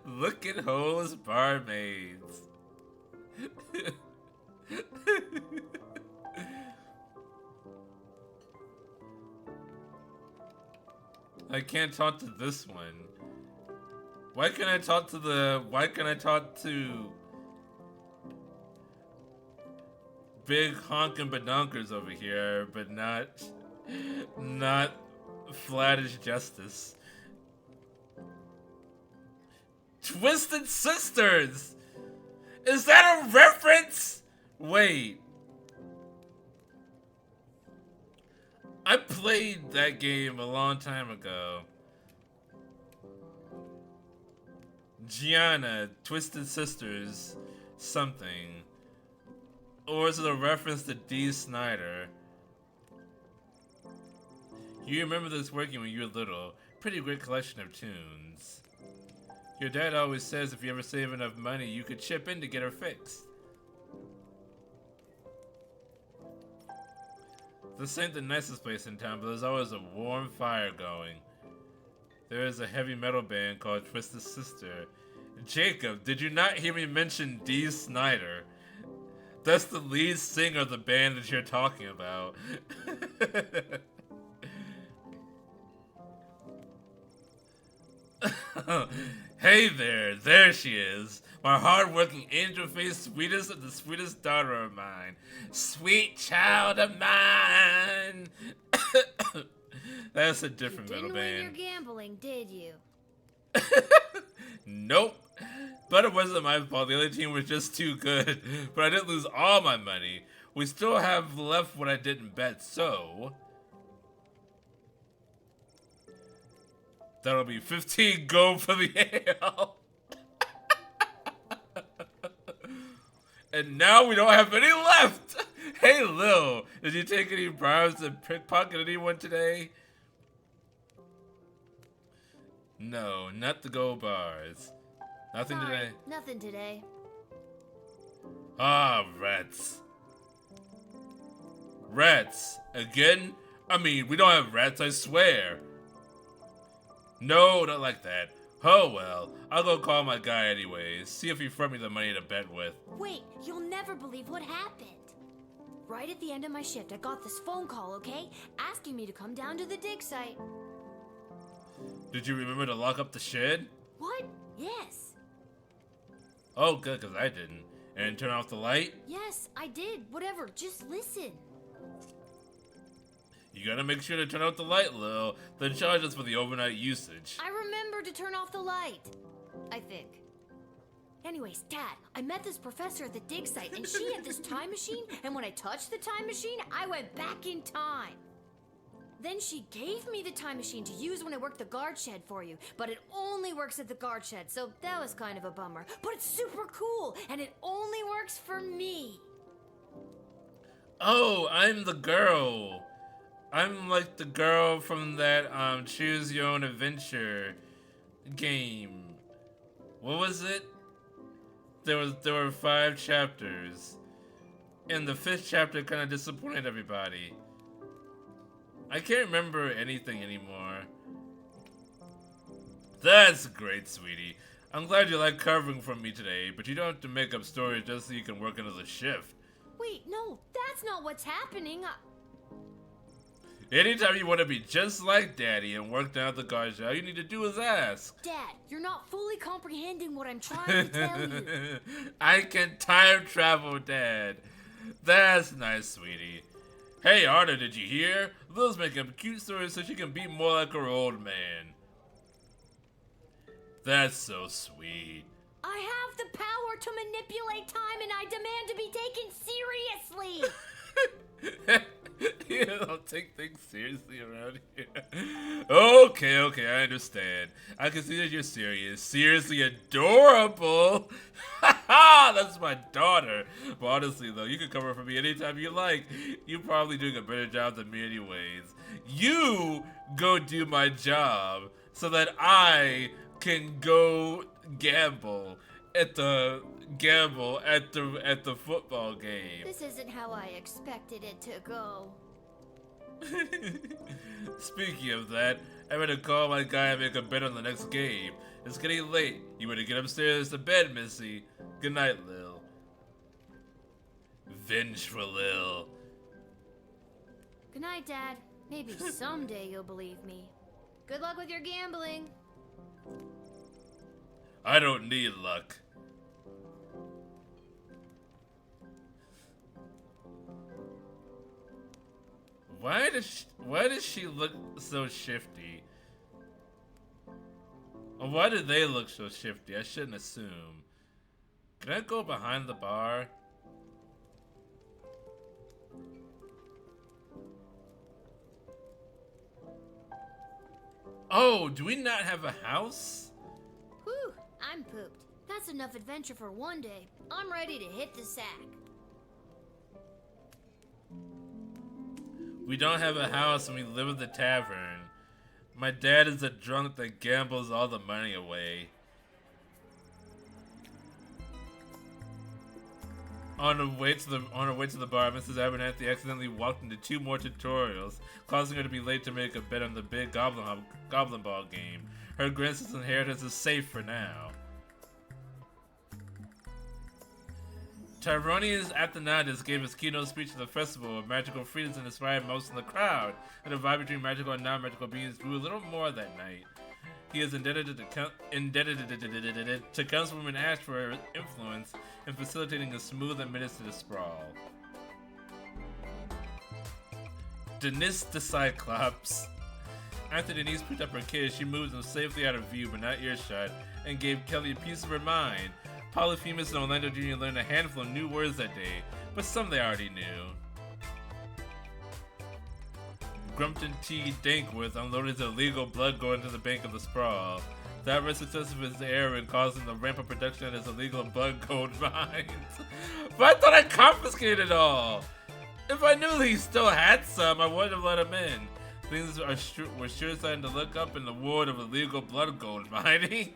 Look at Ho's barmaids. I can't talk to this one. Why can't I talk to big honkin' badonkers over here, but not Flattish Justice? Twisted Sisters! Is that a reference? Wait. I played that game a long time ago. Gianna, Twisted Sisters, something. Or is it a reference to Dee Snider? You remember this working when you were little. Pretty great collection of tunes. Your dad always says if you ever save enough money, you could chip in to get her fixed. This ain't the nicest place in town, but there's always a warm fire going. There is a heavy metal band called Twisted Sister. Jacob, did you not hear me mention Dee Snider? That's the lead singer of the band that you're talking about. Hey there she is. My hard-working, angel-faced, sweetest of the sweetest daughter of mine. Sweet child of mine. That's a different metal band. You didn't win your gambling, did you? Nope. But it wasn't my fault. The other team was just too good. But I didn't lose all my money. We still have left what I didn't bet, so... That'll be 15 gold for the ale. And now we don't have any left. Hey, Lil, did you take any bribes and pickpocket anyone today? No, not the gold bars. Nothing Sorry, today? Nothing today. Ah, rats. Rats? Again? I mean, we don't have rats, I swear. No, not like that. Oh well, I'll go call my guy anyways. See if he front me the money to bet with. Wait, you'll never believe what happened. Right at the end of my shift, I got this phone call, okay? Asking me to come down to the dig site. Did you remember to lock up the shed? What? Yes. Oh, good, because I didn't. And turn off the light? Yes, I did. Whatever, just listen. You gotta make sure to turn off the light, Lil. Then charge us for the overnight usage. I remember to turn off the light. I think. Anyways, Dad, I met this professor at the dig site, and she had this time machine, and when I touched the time machine, I went back in time. Then she gave me the time machine to use when I work the guard shed for you, but it only works at the guard shed, so that was kind of a bummer. But it's super cool, and it only works for me. Oh, I'm the girl. I'm like the girl from that Choose Your Own Adventure game. What was it? There were 5 chapters, and the 5th chapter kind of disappointed everybody. I can't remember anything anymore. That's great, sweetie. I'm glad you like covering for me today, but you don't have to make up stories just so you can work another shift. Wait, no, that's not what's happening. Anytime you want to be just like Daddy and work down at the guard shop, all you need to do is ask. Dad, you're not fully comprehending what I'm trying to tell you. I can time travel, Dad. That's nice, sweetie. Hey, Arda, did you hear? Lil's making up cute stories so she can be more like her old man. That's so sweet. I have the power to manipulate time, and I demand to be taken seriously. You don't take things seriously around here. Okay, I understand. I can see that you're serious. Seriously adorable. Haha, that's my daughter. But honestly, though, you can cover for me anytime you like. You're probably doing a better job than me anyways. You go do my job so that I can go gamble at the football game. This isn't how I expected it to go. Speaking of that, I'm gonna call my guy and make a bet on the next game. It's getting late. You better get upstairs to bed, Missy. Good night, Lil. Vengeful Lil. Good night, Dad. Maybe someday you'll believe me. Good luck with your gambling. I don't need luck. Why does she look so shifty? Or why do they look so shifty? I shouldn't assume. Can I go behind the bar? Oh, do we not have a house? Whew, I'm pooped. That's enough adventure for one day. I'm ready to hit the sack. We don't have a house and we live in the tavern. My dad is a drunk that gambles all the money away. On her way to the bar, Mrs. Abernathy accidentally walked into 2 more tutorials, causing her to be late to make a bet on the big Goblin Ball game. Her grandson's inheritance is safe for now. Tyronius Athenadus gave his keynote speech at the festival of magical freedoms and inspired most in the crowd, and the vibe between magical and non-magical beings grew a little more that night. He is indebted to Councilwoman Ash for her influence in facilitating a smooth administrative sprawl. Denise the Cyclops. After Denise picked up her kids, she moved them safely out of view but not earshot, and gave Kelly a piece of her mind. Polyphemus and Orlando Jr. learned a handful of new words that day, but some they already knew. Grumpton T. Dankworth unloaded his illegal blood going into the bank of the sprawl. That was success of his error in causing the rampant production of his illegal blood gold mines. But I thought I confiscated it all! If I knew he still had some, I wouldn't have let him in. Things were sure starting to look up in the world of illegal blood gold mining.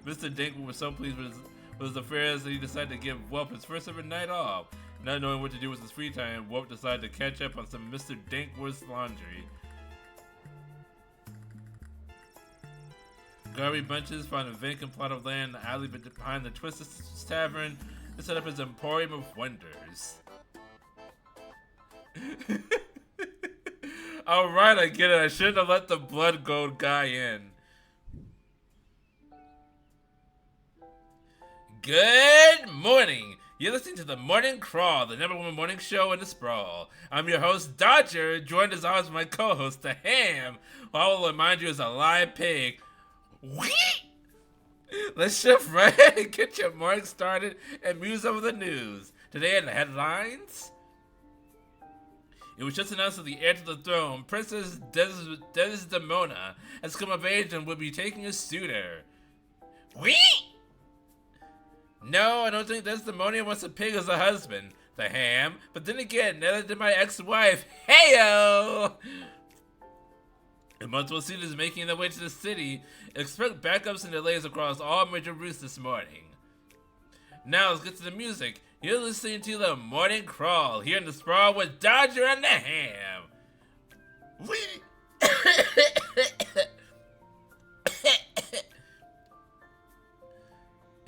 Mr. Dankworth was so pleased with his affairs that he decided to give Whelp his first ever night off. Not knowing what to do with his free time, Whelp decided to catch up on some Mr. Dankworth's laundry. Garby Bunches found a vacant plot of land in the alley behind the Twisted Tavern and set up his Emporium of Wonders. Alright, I get it. I shouldn't have let the blood gold guy in. Good morning! You're listening to the Morning Crawl, the #1 morning show in the sprawl. I'm your host, Dodger, joined as always by my co-host, The Ham, who I will remind you is a live pig. Let's shift right ahead and get your morning started and muse over the news. Today in the headlines, it was just announced that the heir to the throne, Princess Desdemona, has come of age and will be taking a suitor. No, I don't think Desdemona wants a pig as a husband, The Ham. But then again, neither did my ex-wife. Heyo! The multiple suitors making their way to the city. Expect backups and delays across all major routes this morning. Now let's get to the music. You're listening to the Morning Crawl here in the sprawl with Dodger and The Ham.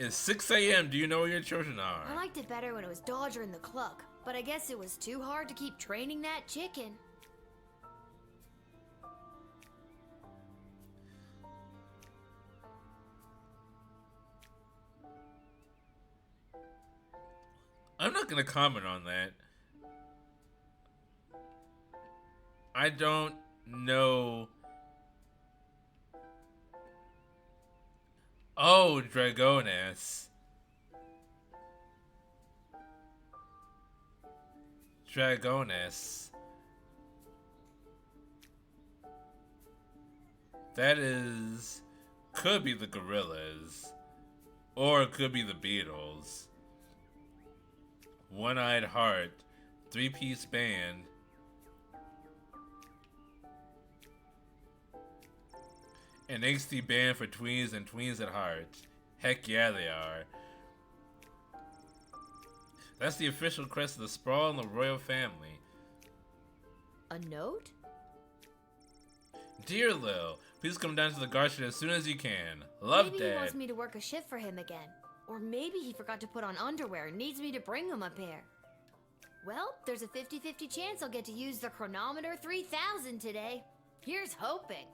It's 6 a.m. Do you know where your children are? I liked it better when it was Dodger and the Cluck, but I guess it was too hard to keep training that chicken. I'm not gonna comment on that. I don't know. Oh, Dragoness. Dragoness. That is... could be the Gorillas. Or it could be the Beatles. One-Eyed Heart. 3-piece band. An angsty band for tweens and tweens at heart. Heck yeah, they are. That's the official crest of the sprawl and the royal family. A note? Dear Lil, please come down to the Garden as soon as you can. Love, Maybe Dad. Maybe he wants me to work a shift for him again. Or maybe he forgot to put on underwear and needs me to bring him a pair. Well, there's a 50-50 chance I'll get to use the Chronometer 3000 today. Here's hoping.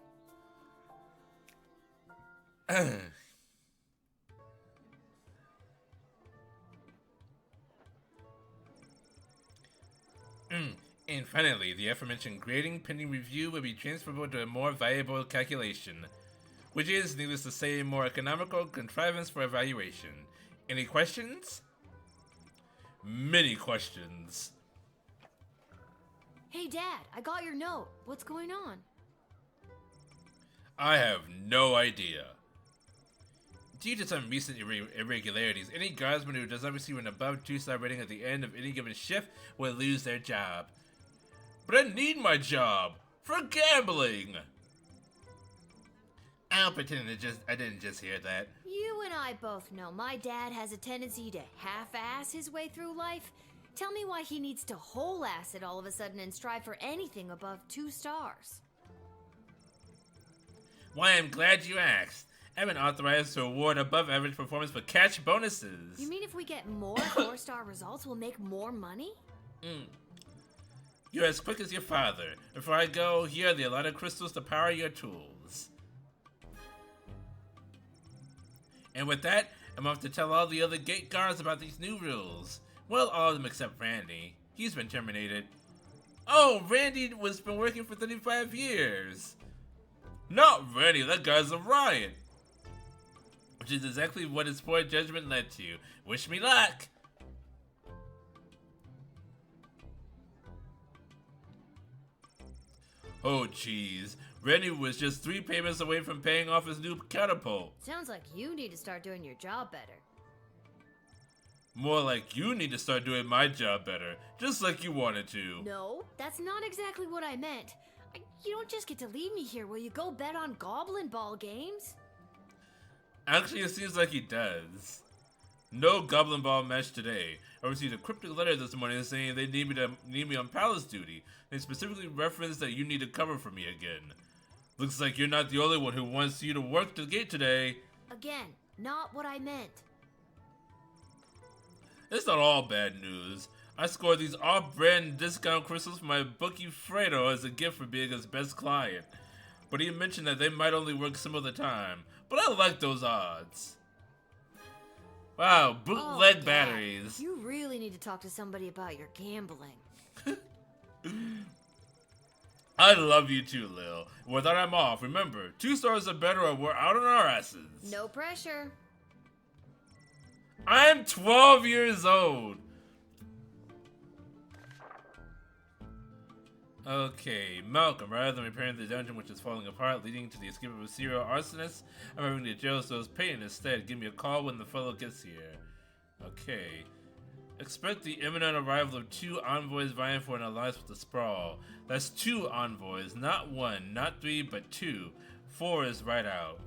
And finally, the aforementioned grading pending review will be transferable to a more valuable calculation, which is, needless to say, a more economical contrivance for evaluation. Any questions? Many questions. Hey Dad, I got your note. What's going on? I have no idea. Due to some recent irregularities, any guardsman who does not receive an above 2-star rating at the end of any given shift will lose their job. But I need my job for gambling. I'll pretend I didn't just hear that. You and I both know my dad has a tendency to half-ass his way through life. Tell me why he needs to whole-ass it all of a sudden and strive for anything above 2 stars. Why, I'm glad you asked. I've been authorized to award above average performance for catch bonuses. You mean if we get more 4-star results, we'll make more money? You're as quick as your father. Before I go, here are the allotted crystals to power your tools. And with that, I'm off to tell all the other gate guards about these new rules. Well, all of them except Randy. He's been terminated. Oh, Randy was been working for 35 years. Not Randy, that guy's a riot. Which is exactly what his poor judgment led to. Wish me luck. Oh, jeez. Randy was just 3 payments away from paying off his new catapult. Sounds like you need to start doing your job better. More like you need to start doing my job better, just like you wanted to. No, that's not exactly what I meant. You don't just get to leave me here. Will you go bet on Goblin Ball games? Actually, it seems like he does. No Goblin Ball match today. I received a cryptic letter this morning saying they need me on palace duty. They specifically referenced that you need to cover for me again. Looks like you're not the only one who wants you to work the gate today. Again, not what I meant. It's not all bad news. I scored these off-brand discount crystals for my bookie Fredo as a gift for being his best client. But he mentioned that they might only work some of the time. But I like those odds. Wow, bootleg batteries. You really need to talk to somebody about your gambling. I love you too, Lil. With that, I'm off. Remember, 2 stars or better or we're out on our asses. No pressure. I'm 12 years old. Okay, Malcolm, rather than repairing the dungeon which is falling apart, leading to the escape of a serial arsonist, I'm moving to jail, so it's paying instead. Give me a call when the fellow gets here. Okay. Expect the imminent arrival of 2 envoys vying for an alliance with the Sprawl. That's 2 envoys, not 1, not 3, but 2. 4 is right out.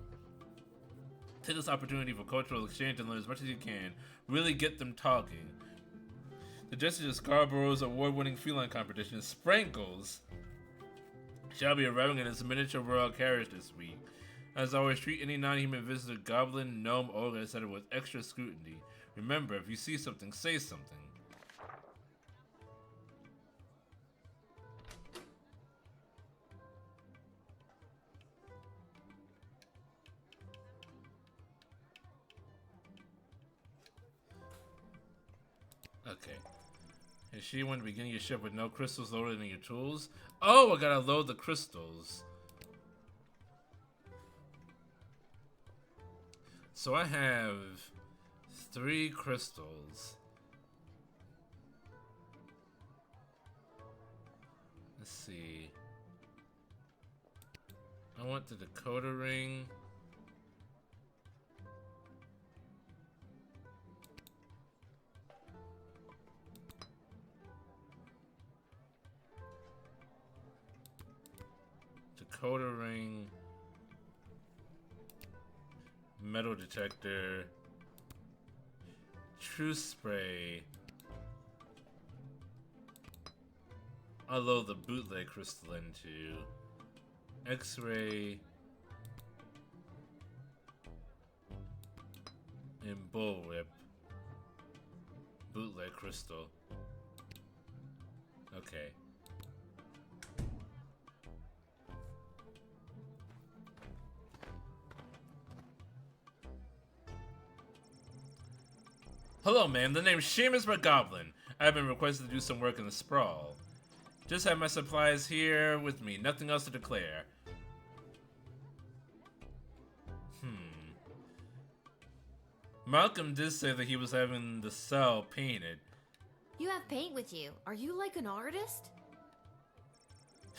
Take this opportunity for cultural exchange and learn as much as you can. Really get them talking. The Justice of Scarborough's award-winning feline competition, Sprankles, shall be arriving in its miniature royal carriage this week. As always, treat any non-human visitor, goblin, gnome, ogre, etc. with extra scrutiny. Remember, if you see something, say something. Okay. Is she when beginning your ship with no crystals loaded in your tools? Oh, I gotta load the crystals. So I have 3 crystals. Let's see. I want the decoder ring. Decoder ring, metal detector, true spray. I'll load the bootleg crystal into X-ray and bullwhip. Bootleg crystal. Okay. Hello, ma'am. The name's Seamus McGoblin. I've been requested to do some work in the Sprawl. Just have my supplies here with me. Nothing else to declare. Malcolm did say that he was having the cell painted. You have paint with you. Are you like an artist?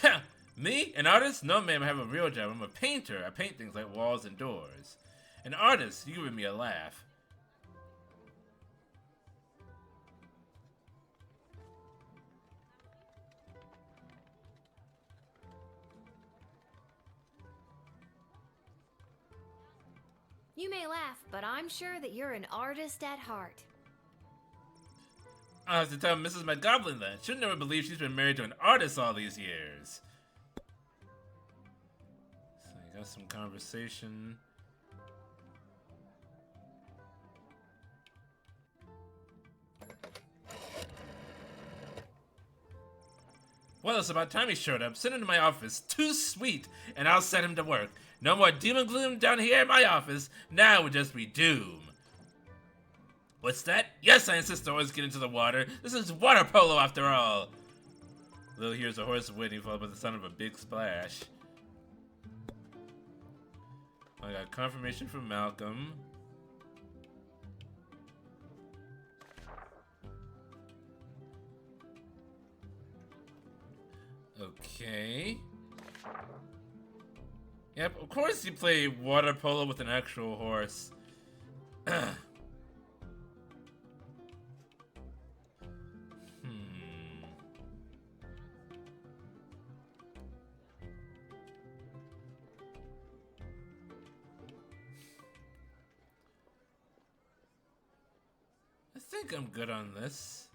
Ha! Me? An artist? No, ma'am. I have a real job. I'm a painter. I paint things like walls and doors. An artist? You giving me a laugh. You may laugh, but I'm sure that you're an artist at heart. I'll have to tell Mrs. McGoblin that. She'll never believe she's been married to an artist all these years. So you got some conversation. Well, it's about time he showed up. Send him to my office. Too sweet, and I'll set him to work. No more doom and gloom down here in my office. Now it would just be doom. What's that? Yes, I insist to always get into the water. This is water polo after all. Lil hears a horse whinny followed by the sound of a big splash. I got confirmation from Malcolm. Okay. Yep, of course you play water polo with an actual horse. I think I'm good on this.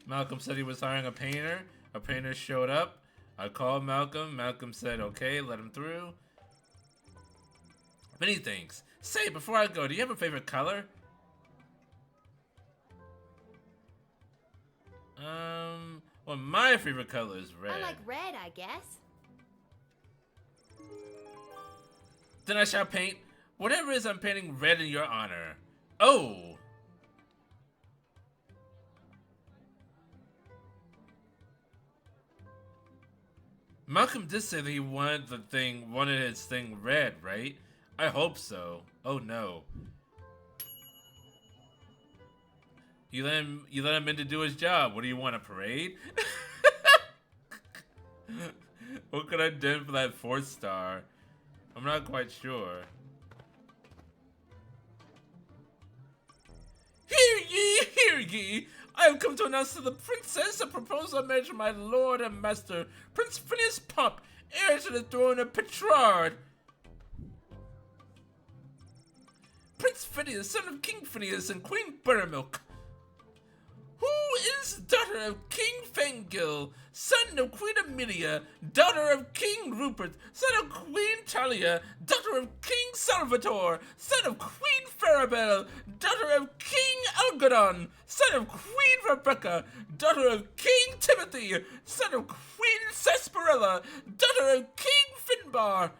Malcolm said he was hiring a painter. A painter showed up. I called Malcolm. Malcolm said, okay, let him through. Many thanks. Say, before I go, do you have a favorite color? Well, my favorite color is red. I like red, I guess. Then I shall paint whatever it is I'm painting red in your honor. Oh! Malcolm did say that he wanted his thing red, right? I hope so. Oh no. You let him in to do his job. What do you want, a parade? What could I have done for that 4th star? I'm not quite sure. Hear ye! I have come to announce to the princess a proposal of marriage of my lord and master, Prince Phineas Pomp, heir to the throne of Petrard. Prince Phineas, son of King Phineas and Queen Buttermilk, who is daughter of King Fangil, son of Queen Amelia, daughter of King Rupert, son of Queen Talia, daughter of King Salvatore, son of Queen Farabelle, daughter of King Algodon, son of Queen Rebecca, daughter of King Timothy, son of Queen Sarsaparilla, daughter of King Finbar.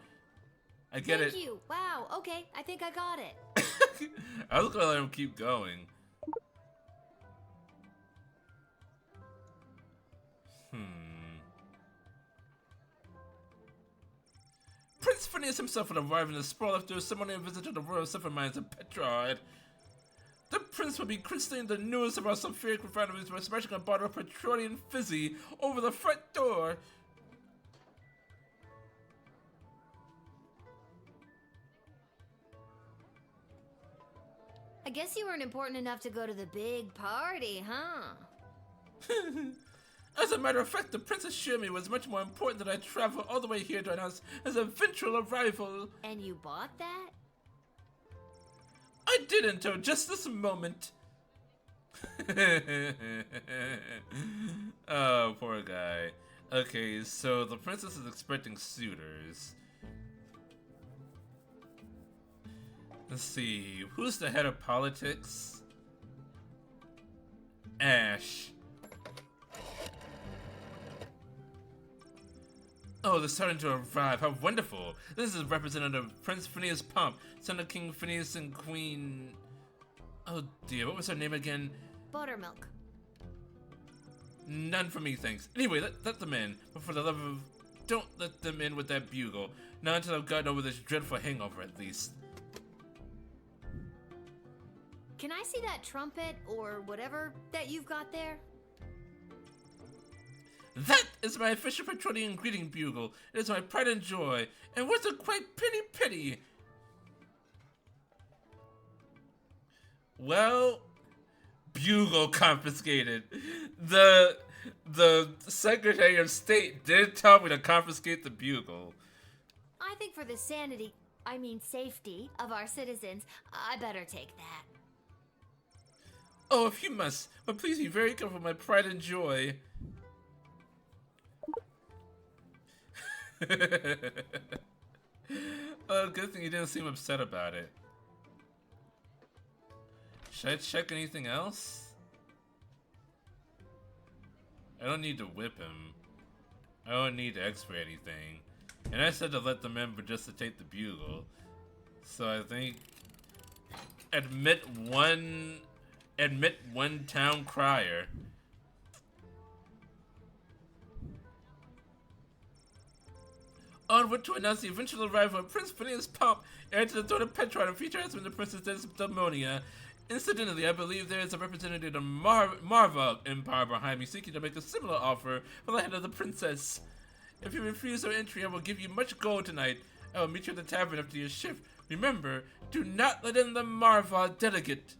I get it. Thank you. Wow, okay, I think I got it. I was gonna let him keep going. Prince Phineas himself would arrive in the sprawl after a ceremonial visit to the royal silver mines of Petrard. The prince will be christening the newest of our sulfuric refineries by smashing a bottle of Petrodian fizzy over the front door. I guess you weren't important enough to go to the big party, huh? As a matter of fact, the prince assured me it was much more important that I travel all the way here to announce his eventual arrival. And you bought that? I did until just this moment. Oh, poor guy. Okay, so the princess is expecting suitors. Let's see, who's the head of politics? Ash. Oh, they're starting to arrive. How wonderful. This is Representative Prince Phineas Pomp, son of King Phineas and Queen... Oh dear, what was her name again? Buttermilk. None for me, thanks. Anyway, let them in. But for the love of... Don't let them in with that bugle. Not until I've gotten over this dreadful hangover, at least. Can I see that trumpet or whatever that you've got there? That is my official Petrodian greeting bugle. It is my pride and joy, and worth a quite pity. Well, bugle confiscated. The Secretary of State did tell me to confiscate the bugle. I think for the safety of our citizens, I better take that. Oh, if you must, but please be very careful of my pride and joy. Oh, good thing you didn't seem upset about it. Should I check anything else? I don't need to whip him. I don't need to x-ray anything. And I said to let the member just to take the bugle. So I think admit one town crier. Onward to announce the eventual arrival of Prince Phineas Pomp, heir to the throne of Petron and future husband of Princess Desdemonia. Incidentally, I believe there is a representative of the Marva Empire behind me seeking to make a similar offer for the hand of the princess. If you refuse our entry, I will give you much gold tonight. I will meet you at the tavern after your shift. Remember, do not let in the Marva delegate.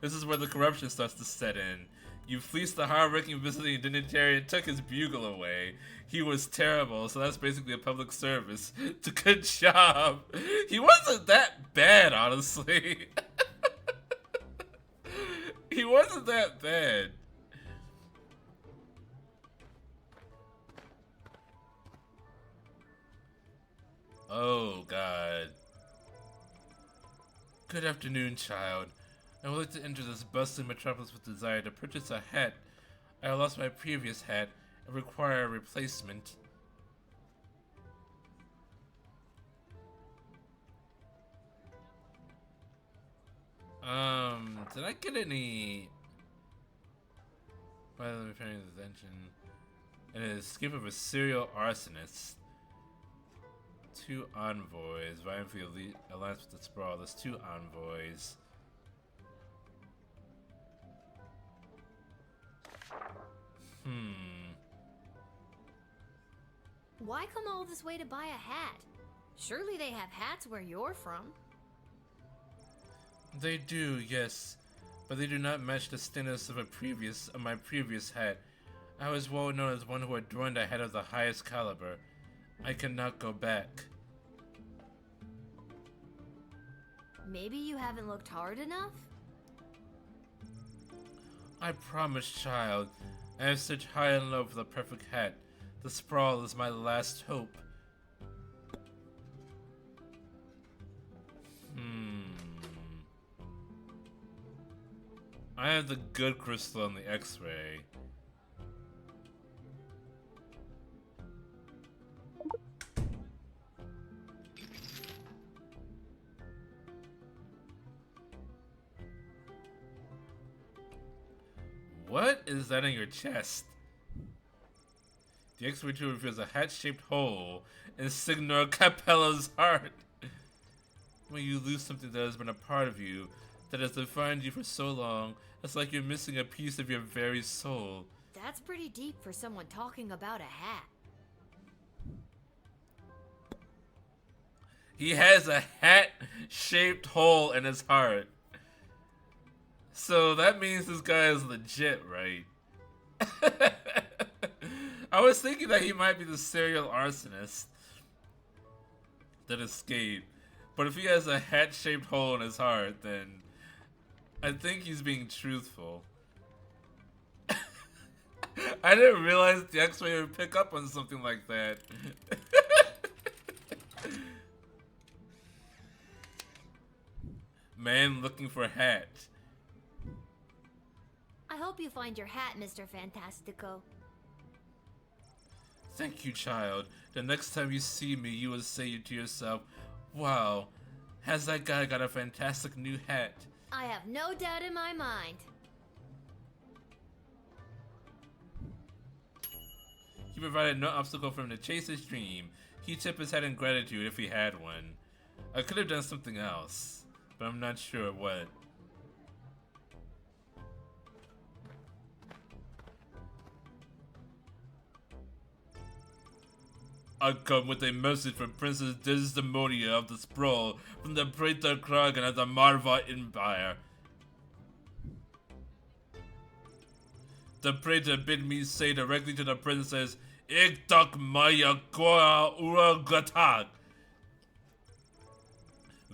This is where the corruption starts to set in. You fleeced the hard-working visiting dignitary and took his bugle away. He was terrible, so that's basically a public service. Good job. He wasn't that bad, honestly. He wasn't that bad. Oh, God. Good afternoon, child. I would like to enter this bustling metropolis with desire to purchase a hat. I lost my previous hat and require a replacement. Did I get any... By the way, paying attention. An escape of a serial arsonist. 2 envoys. Vying for the elite alliance with the Sprawl. There's 2 envoys. Why come all this way to buy a hat? Surely they have hats where you're from. They do, yes, but they do not match the status of my previous hat. I was well known as one who adorned a hat of the highest caliber. I cannot go back. Maybe you haven't looked hard enough? I promise, child. I have such high in love with the perfect hat. The Sprawl is my last hope. I have the good crystal on the X-ray. What is that in your chest? The X-ray tube reveals a hat-shaped hole in Signor Capella's heart. When you lose something that has been a part of you, that has defined you for so long, it's like you're missing a piece of your very soul. That's pretty deep for someone talking about a hat. He has a hat-shaped hole in his heart. So that means this guy is legit, right? I was thinking that he might be the serial arsonist that escaped. But if he has a hat-shaped hole in his heart, then I think he's being truthful. I didn't realize the X-ray would pick up on something like that. Man looking for hat. I hope you find your hat, Mr. Fantastico. Thank you, child. The next time you see me, you will say to yourself, wow, has that guy got a fantastic new hat? I have no doubt in my mind. He provided no obstacle for him to chase his dream. He tipped his hat in gratitude if he had one. I could have done something else, but I'm not sure what. I come with a message from Princess Desdemonia of the Sprawl from the Praetor Kragan of the Marva Empire. The Praetor bid me say directly to the princess, Iktak Maya Koa Uragatak.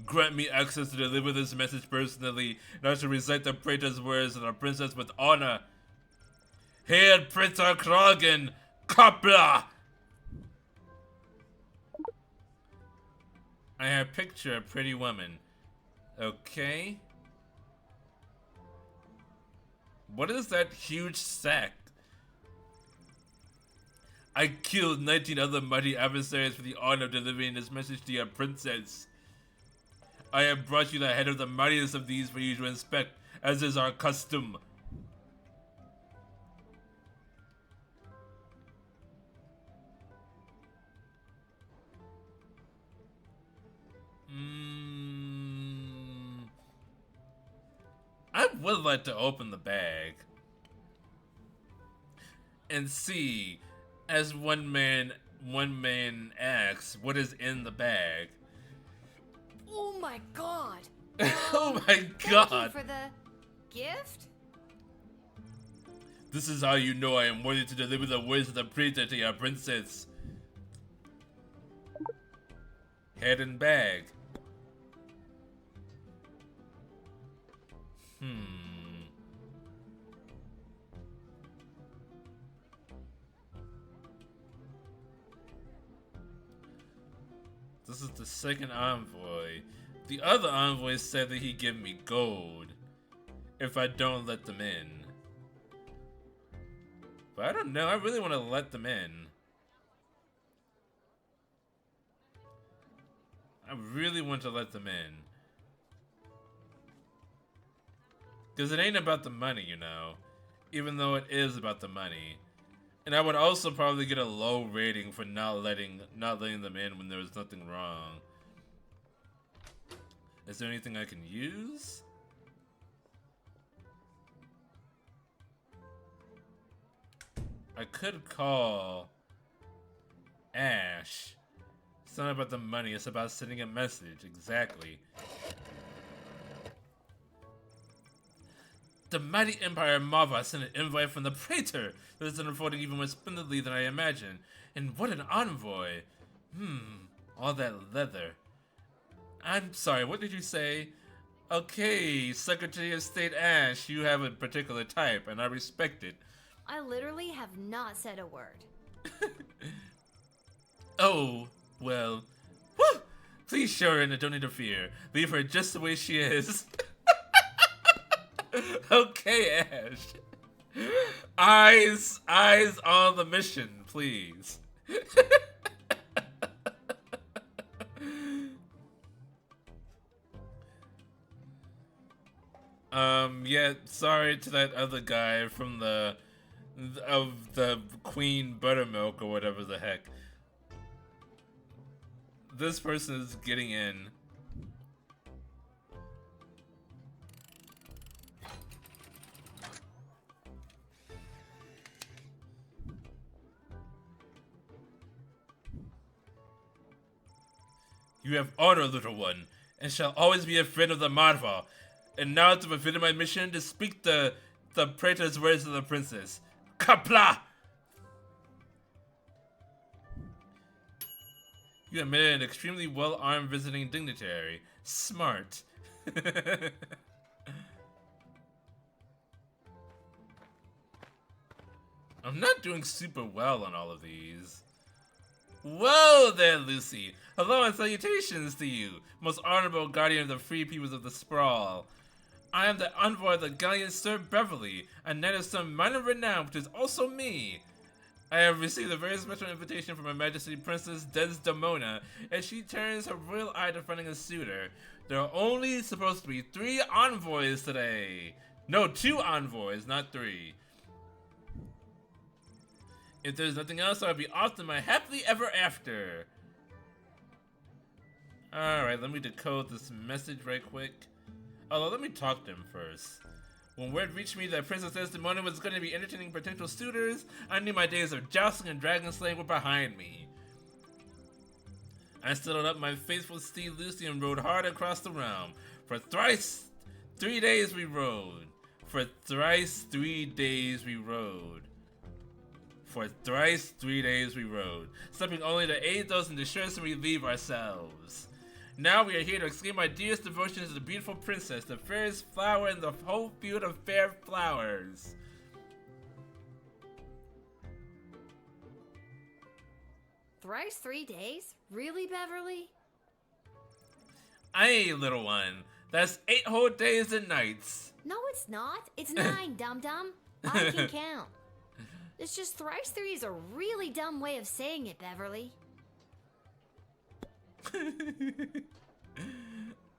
Grant me access to deliver this message personally, and I shall recite the Praetor's words to the princess with honor. Hail Praetor Kragan, Kapla! I have picture a pretty woman. Okay. What is that huge sack? I killed 19 other mighty adversaries for the honor of delivering this message to your princess. I have brought you the head of the mightiest of these for you to inspect, as is our custom. I would like to open the bag and see, as one man asks, what is in the bag. Oh my god. Oh my Thank god. you for the gift? This is how you know I am worthy to deliver the words of the praetor to your princess. Head and bag. This is the second envoy. The other envoy said that he'd give me gold if I don't let them in. But I don't know, I really want to let them in. I really want to let them in. Because it ain't about the money, you know. Even though it is about the money. And I would also probably get a low rating for not letting them in when there was nothing wrong. Is there anything I can use? I could call Ash. It's not about the money, it's about sending a message. Exactly. The mighty Empire Mava sent an invite from the Praetor that is unfolding even more splendidly than I imagined. And what an envoy! All that leather. I'm sorry, what did you say? Okay, Secretary of State Ash, you have a particular type, and I respect it. I literally have not said a word. Oh, well. Whew! Please show her and don't interfere. Leave her just the way she is. Okay, Ash. Eyes on the mission, please. Yeah, sorry to that other guy from the Queen Buttermilk or whatever the heck. This person is getting in. You have honor, little one, and shall always be a friend of the Marva. And now to fulfill my mission to speak the praetor's words to the princess. Kapla! You admitted an extremely well-armed visiting dignitary. Smart. I'm not doing super well on all of these. Whoa there, Lucy. Hello and salutations to you, most honorable guardian of the free peoples of the Sprawl. I am the envoy of the gallant Sir Beverly, a knight of some minor renown, which is also me. I have received a very special invitation from Her Majesty Princess Desdemona, as she turns her royal eye to finding a suitor. There are only supposed to be 3 envoys today. No, 2 envoys, not 3. If there's nothing else, I'll be off to my happily ever after. Alright, let me decode this message right quick. Although, let me talk to him first. When word reached me that Princess Desdemona was going to be entertaining potential suitors, I knew my days of jousting and dragon slaying were behind me. I saddled up my faithful steed Lucy and rode hard across the realm. For thrice 3 days we rode. For thrice 3 days we rode. For thrice 3 days we rode, stopping only to aid those in distress and relieve ourselves. Now we are here to exclaim my dearest devotion to the beautiful princess, the fairest flower in the whole field of fair flowers. Thrice 3 days? Really, Beverly? Aye, little one. That's 8 whole days and nights. No, it's not. It's 9, dum-dum. I can count. It's just thrice 3 is a really dumb way of saying it, Beverly.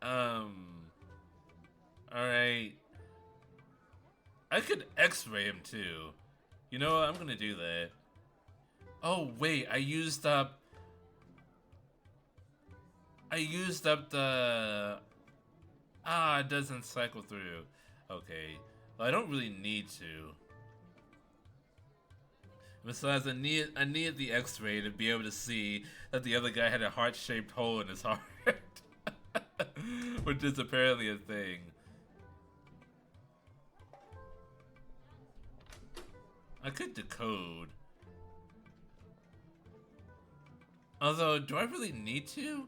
Alright. I could X-ray him too. You know what? I'm gonna do that. Oh, wait. I used up the... Ah, it doesn't cycle through. Okay. Well, I don't really need to. Besides, I needed the X-ray to be able to see that the other guy had a heart-shaped hole in his heart. Which is apparently a thing. I could decode. Although, do I really need to?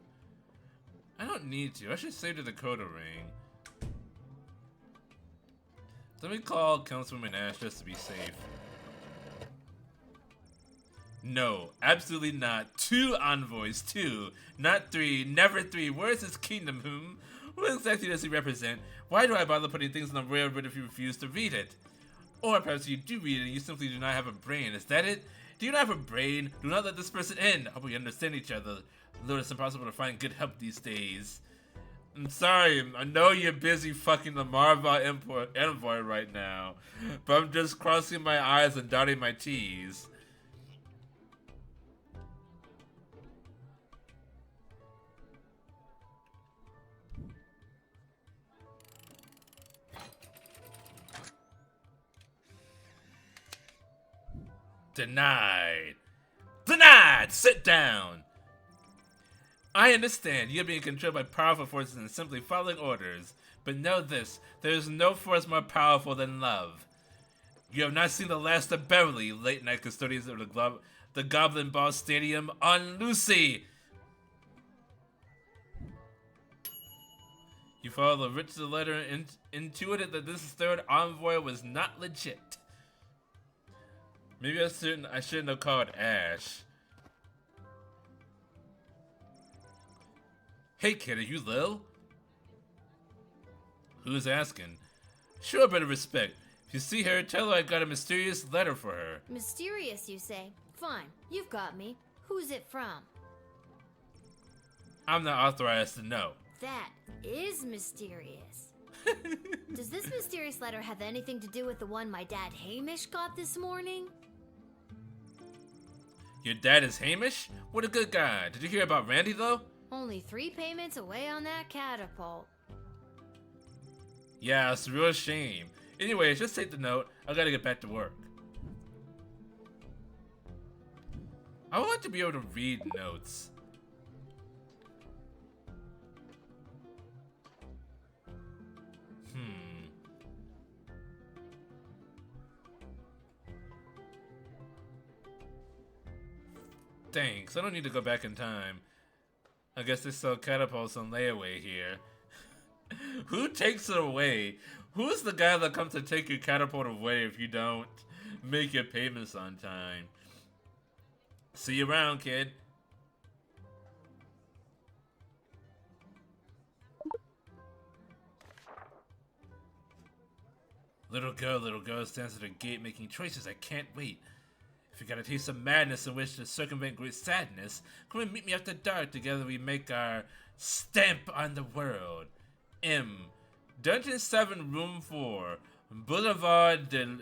I don't need to. I should save the decoder ring. Let me call Councilwoman Ash just to be safe. No, absolutely not. 2 envoys, 2, not 3, never 3. Where is his kingdom, What exactly does he represent? Why do I bother putting things on the railroad if you refuse to read it? Or perhaps you do read it and you simply do not have a brain. Is that it? Do you not have a brain? Do not let this person in. I hope we understand each other. Lord, it's impossible to find good help these days. I'm sorry, I know you're busy fucking the Marva envoy right now, but I'm just crossing my I's and dotting my T's. Denied. Denied! Sit down! I understand you're being controlled by powerful forces and simply following orders, but know this, there is no force more powerful than love. You have not seen the last of Beverly, late-night custodians of the Goblin Ball Stadium on Lucy! You follow the writ to the letter and intuited that this third envoy was not legit. Maybe I shouldn't have called Ash. Hey kid, are you Lil? Who's asking? Show a bit of respect. If you see her, tell her I got a mysterious letter for her. Mysterious, you say? Fine, you've got me. Who's it from? I'm not authorized to know. That is mysterious. Does this mysterious letter have anything to do with the one my dad Hamish got this morning? Your dad is Hamish? What a good guy. Did you hear about Randy though? Only 3 payments away on that catapult. Yeah, it's a real shame. Anyways, just take the note. I gotta get back to work. I want to be able to read notes. Thanks, I don't need to go back in time. I guess they sell catapults on layaway here. Who takes it away? Who's the guy that comes to take your catapult away if you don't make your payments on time? See you around, kid. Little girl stands at the gate making choices. I can't wait. If you got a taste of madness and wish to circumvent great sadness, come and meet me after dark. Together we make our stamp on the world. M. Dungeon 7, Room 4. Boulevard de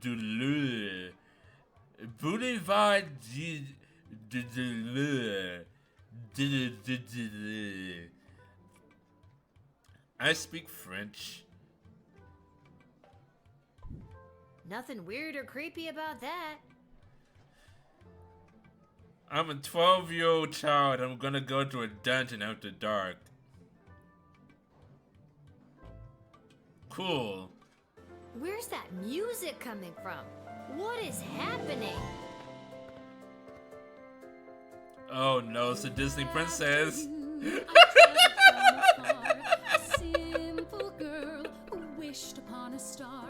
Lure. Boulevard de Lure. I speak French. Nothing weird or creepy about that. I'm a 12-year-old child. I'm gonna go to a dungeon after dark. Cool. Where's that music coming from? What is happening? Oh no, it's a Disney princess. A simple girl who wished upon a star.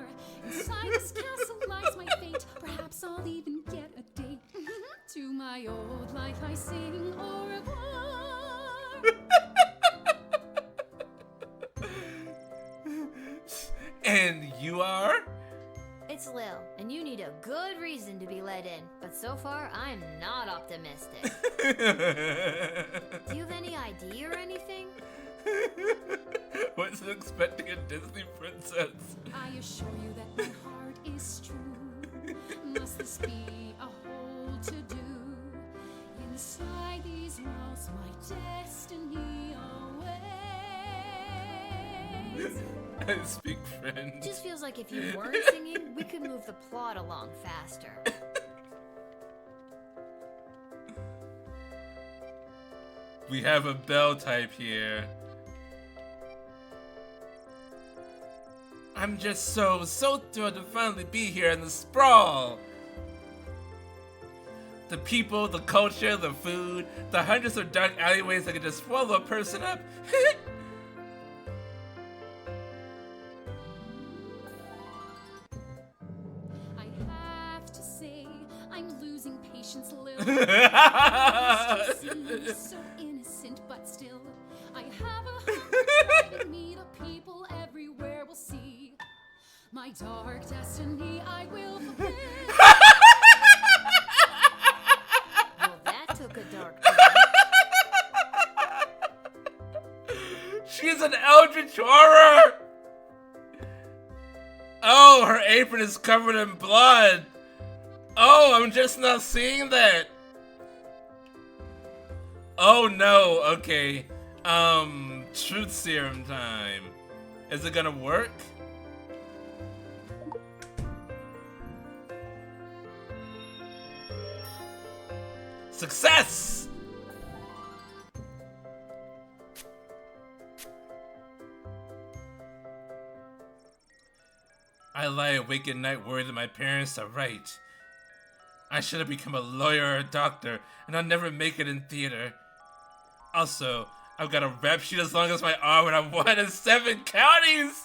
Inside this castle lies my fate. Perhaps I'll even get a date. To my old life I sing au revoir. And you are? It's Lil, and you need a good reason to be let in, but so far, I'm not optimistic. Do you have any ID or anything? Wasn't expecting a Disney princess. I assure you that my heart is true. Must this be a whole to-do? Inside these walls, my destiny awaits. I speak French. Just feels like if you weren't singing, we could move the plot along faster. We have a bell type here. I'm just so thrilled to finally be here in the sprawl. The people, the culture, the food, the hundreds of dark alleyways that can just swallow a person up. I have to say, I'm losing patience, Lil. So innocent, but still, I have a heart in me. The people everywhere will see my dark destiny. I will fulfill. Well, that took a dark turn. She's an eldritch horror! Oh, her apron is covered in blood. Oh, I'm just not seeing that. Oh no, okay. Truth serum time. Is it gonna work? Success! I lie awake at night worried that my parents are right. I should have become a lawyer or a doctor, and I'll never make it in theater. Also, I've got a rap sheet as long as my arm, and I'm one in 7 counties!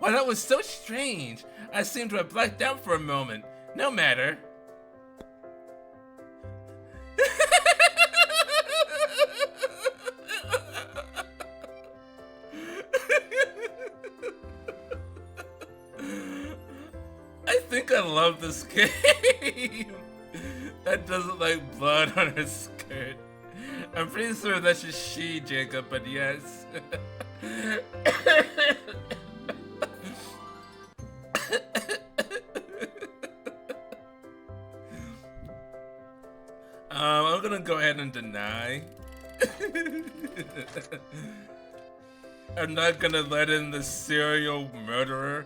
Wow, that was so strange. I seem to have blacked out for a moment. No matter. I think I love this game. That doesn't like blood on her skirt. I'm pretty sure that's just she, Jacob, but yes. I'm gonna go ahead and deny. I'm not gonna let in the serial murderer.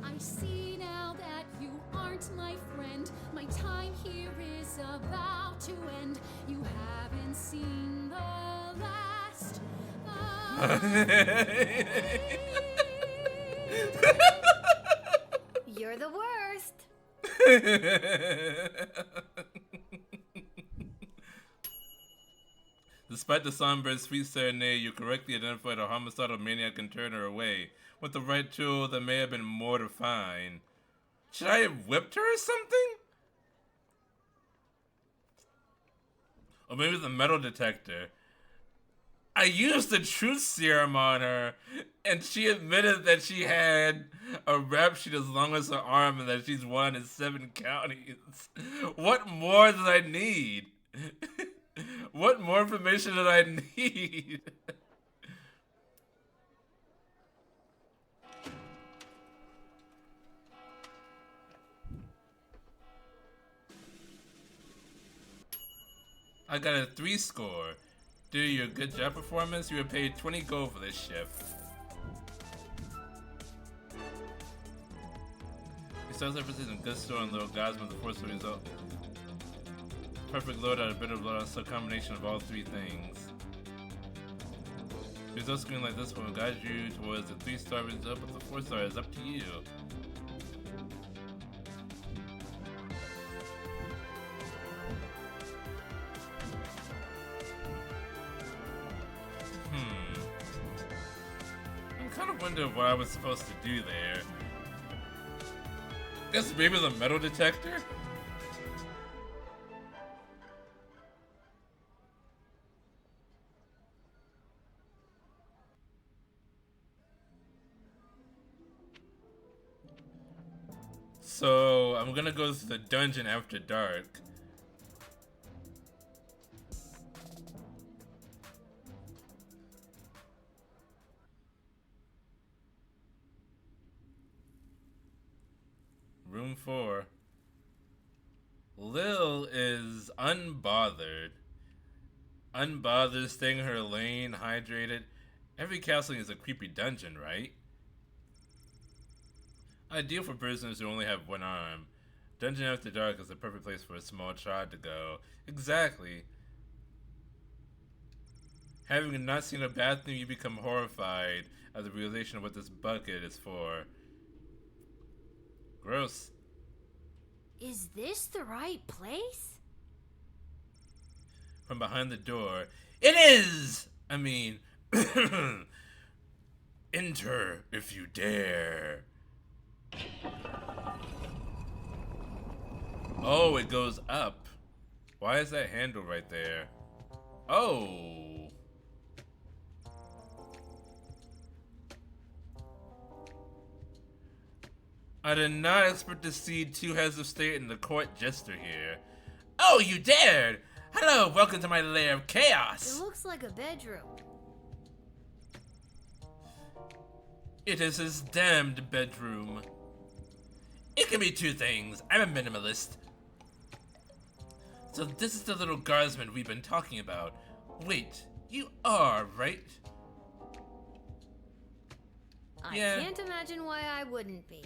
I see now that you aren't my friend. My time here is about to end. You haven't seen the last of me. You're the worst. Despite the songbird sweet serenade, you correctly identified a homicidal maniac and turned her away. With the right tool, that may have been more to find. Should I have whipped her or something? Or maybe the metal detector. I used the truth serum on her, and she admitted that she had a rap sheet as long as her arm and that she's one in 7 counties. What more did I need? What more information did I need? I got a 3 score. Due to your good job performance, you were paid 20 gold for this shift. Your sales efforts is a good store on Little GUARDSMAN, the force will result. Perfect loadout, a bit of loadout, so a combination of all 3 things. Result screen like this will guide you towards the 3-star result, but the 4-star is up to you. I kind of wonder what I was supposed to do there. Guess maybe the metal detector? So I'm gonna go to the dungeon after dark. Room 4. Lil is unbothered. Unbothered, staying in her lane, hydrated. Every castling is a creepy dungeon, right? Ideal for prisoners who only have one arm. Dungeon After Dark is the perfect place for a small child to go. Exactly. Having not seen a bathroom, you become horrified at the realization of what this bucket is for. Gross. Is this the right place? From behind the door, it is! I mean, enter if you dare. Oh, it goes up. Why is that handle right there? Oh. I did not expect to see two heads of state and the court jester here. Oh, you dared! Hello, welcome to my lair of chaos! It looks like a bedroom. It is his damned bedroom. It can be two things. I'm a minimalist. So this is the little guardsman we've been talking about. Wait, you are, right? I Yeah. can't imagine why I wouldn't be.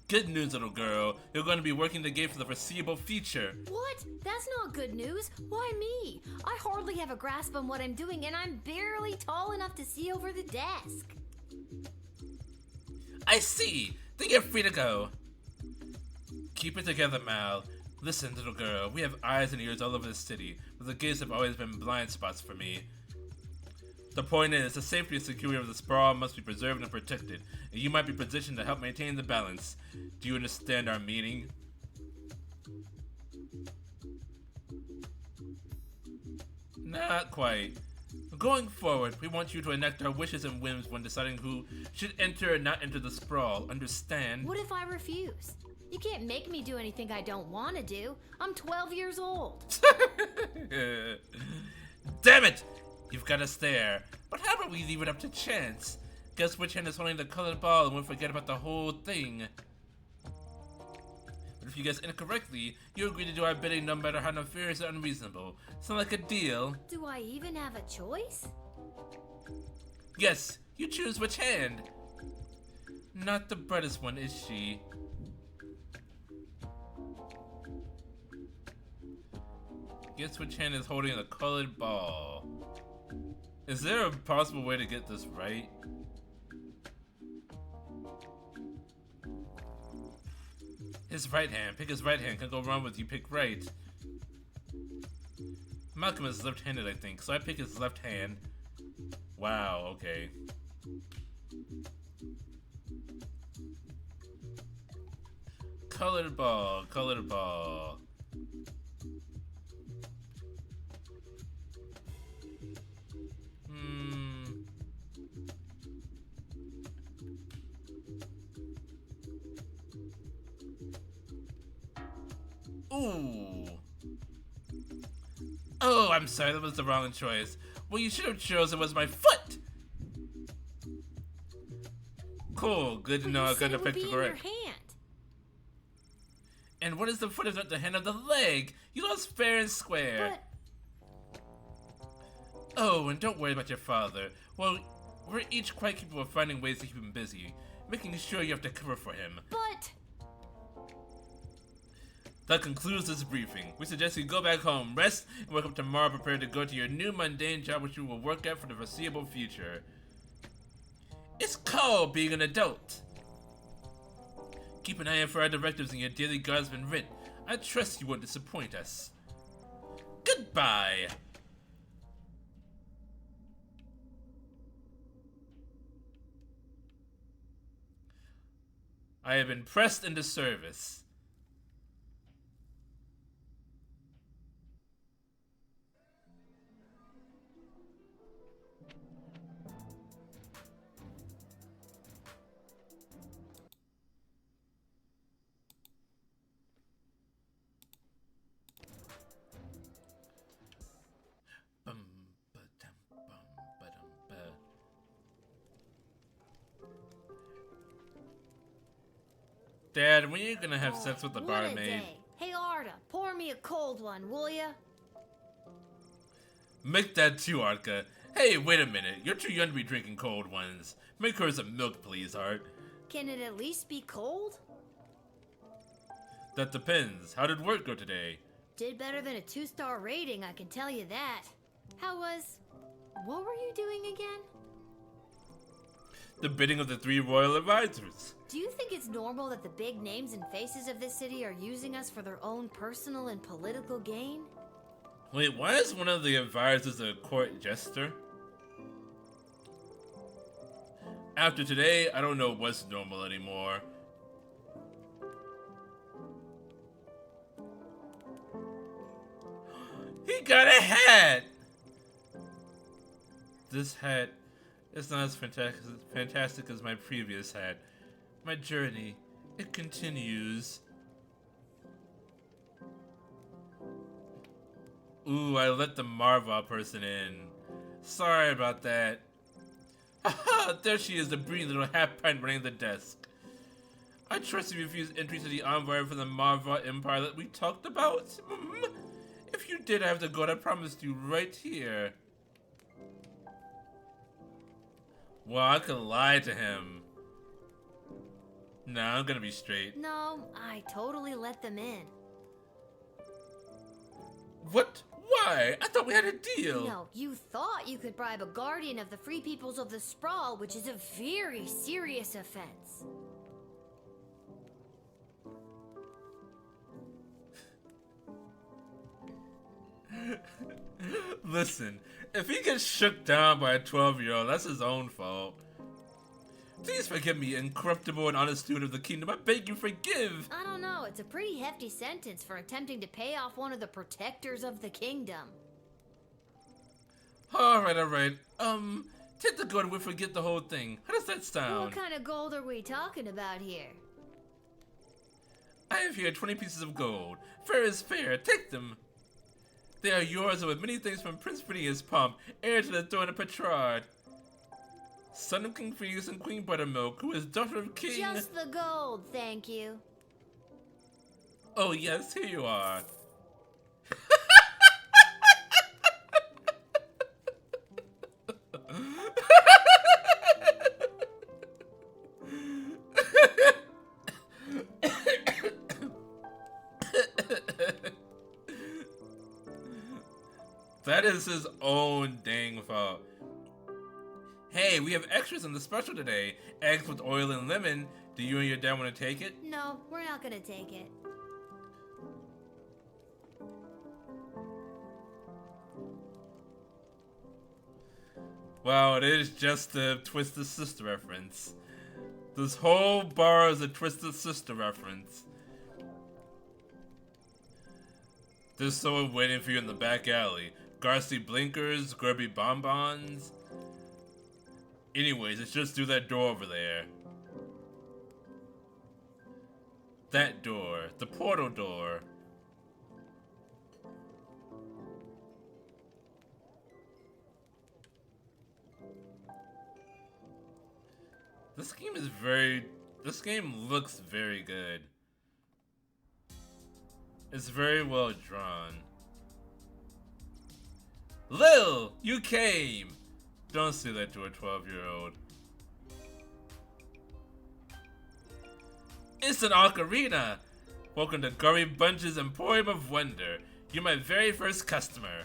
Good news, little girl. You're going to be working the gate for the foreseeable future. What? That's not good news. Why me? I hardly have a grasp on what I'm doing, and I'm barely tall enough to see over the desk. I see. Then you're free to go. Keep it together, Mal. Listen, little girl. We have eyes and ears all over the city, but the gates have always been blind spots for me. The point is, the safety and security of the sprawl must be preserved and protected, and you might be positioned to help maintain the balance. Do you understand our meaning? Not quite. Going forward, we want you to enact our wishes and whims when deciding who should enter or not enter the sprawl. Understand? What if I refuse? You can't make me do anything I don't want to do. I'm 12 years old. Damn it! You've got us there. But how about we leave it up to chance? Guess which hand is holding the colored ball and we'll forget about the whole thing. But if you guess incorrectly, you agree to do our bidding no matter how nefarious or unreasonable. Sound like a deal? Do I even have a choice? Yes, you choose which hand. Not the brightest one, is she? Guess which hand is holding the colored ball. Is there a possible way to get this right? His right hand. Pick his right hand. Can't go wrong with you pick right. Malcolm is left-handed, I think, so I pick his left hand. Wow, okay. Colored ball, colored ball. Ooh. Oh, I'm sorry, that was the wrong choice. What you should have chosen was my foot. Cool, good to know I couldn't have picked the correct. And what is the foot if not the hand of the leg? You lost fair and square. Oh, and don't worry about your father. Well, we're each quite capable of finding ways to keep him busy, making sure you have to cover for him. But... That concludes this briefing. We suggest you go back home, rest, and wake up tomorrow prepared to go to your new mundane job which you will work at for the foreseeable future. It's called being an adult. Keep an eye out for our directives in your daily guardsman writ. I trust you won't disappoint us. Goodbye. I have been pressed into service. Dad, when are you gonna have sex with the What a barmaid? day. Hey, Arda, pour me a cold one, will ya? Make that too, Artka. Hey, wait a minute. You're too young to be drinking cold ones. Make her some milk, please, Art. Can it at least be cold? That depends. How did work go today? Did better than a 2-star rating, I can tell you that. What were you doing again? The bidding of the 3 royal advisors. Do you think it's normal that the big names and faces of this city are using us for their own personal and political gain? Wait, why is one of the advisors a court jester? After today, I don't know what's normal anymore. He got a hat! This hat is not as fantastic as my previous hat. My journey, it continues. Ooh, I let the Marva person in. Sorry about that. Haha, there she is, the breedy little half-pint running the desk. I trust you refused entry to the envoy for the Marva Empire that we talked about? If you did, I have the gold I promised you right here. Well, I could lie to him. Nah, I'm gonna be straight. No, I totally let them in. What? Why? I thought we had a deal. No, you thought you could bribe a guardian of the Free Peoples of the Sprawl, which is a very serious offense. Listen, if he gets shook down by a 12-year-old, that's his own fault. Please forgive me, incorruptible and honest steward of the kingdom. I beg you forgive. I don't know, it's a pretty hefty sentence for attempting to pay off one of the protectors of the kingdom. Alright. Take the gold and we'll forget the whole thing. How does that sound? What kind of gold are we talking about here? I have here 20 pieces of gold. Fair is fair. Take them. They are yours, and with many thanks from Prince Phineas Pomp, heir to the throne of Petrard, son of King Phineas and Queen Buttermilk, who is daughter of King... Just the gold, thank you. Oh yes, here you are. That is his own dang fault. Hey, we have extras in the special today. Eggs with oil and lemon. Do you and your dad want to take it? No, we're not gonna take it. Wow, it is just a Twisted Sister reference. This whole bar is a Twisted Sister reference. There's someone waiting for you in the back alley. Garcy blinkers, grubby bonbons. Anyways, it's just through that door over there. That door. The portal door. This game looks very good. It's very well drawn. Lil, you came! Don't say that to a 12-year-old. It's an ocarina! Welcome to Gummy Bunches Emporium of Wonder. You're my very first customer.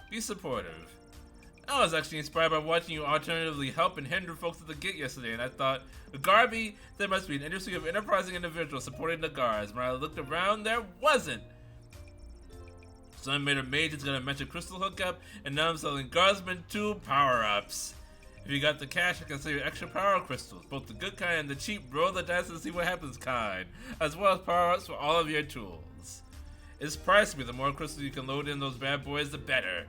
Be supportive. I was actually inspired by watching you alternatively help and hinder folks at the gate yesterday, and I thought, Garby, there must be an industry of enterprising individuals supporting the guards. When I looked around, there wasn't. So I made a mage that's got a magic crystal hookup, and now I'm selling Guardsman 2 power-ups. If you got the cash, I can sell you extra power crystals, both the good kind and the cheap roll the dice and see what happens kind, as well as power-ups for all of your tools. It's pricey, the more crystals you can load in those bad boys, the better.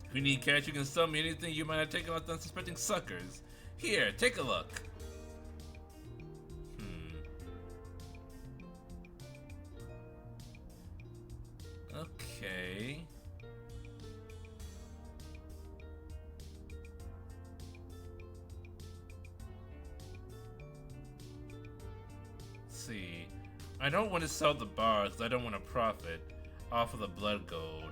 If you need cash, you can sell me anything you might have taken off the unsuspecting suckers. Here, take a look. Okay. see. I don't want to sell the bar because I don't want to profit off of the blood gold.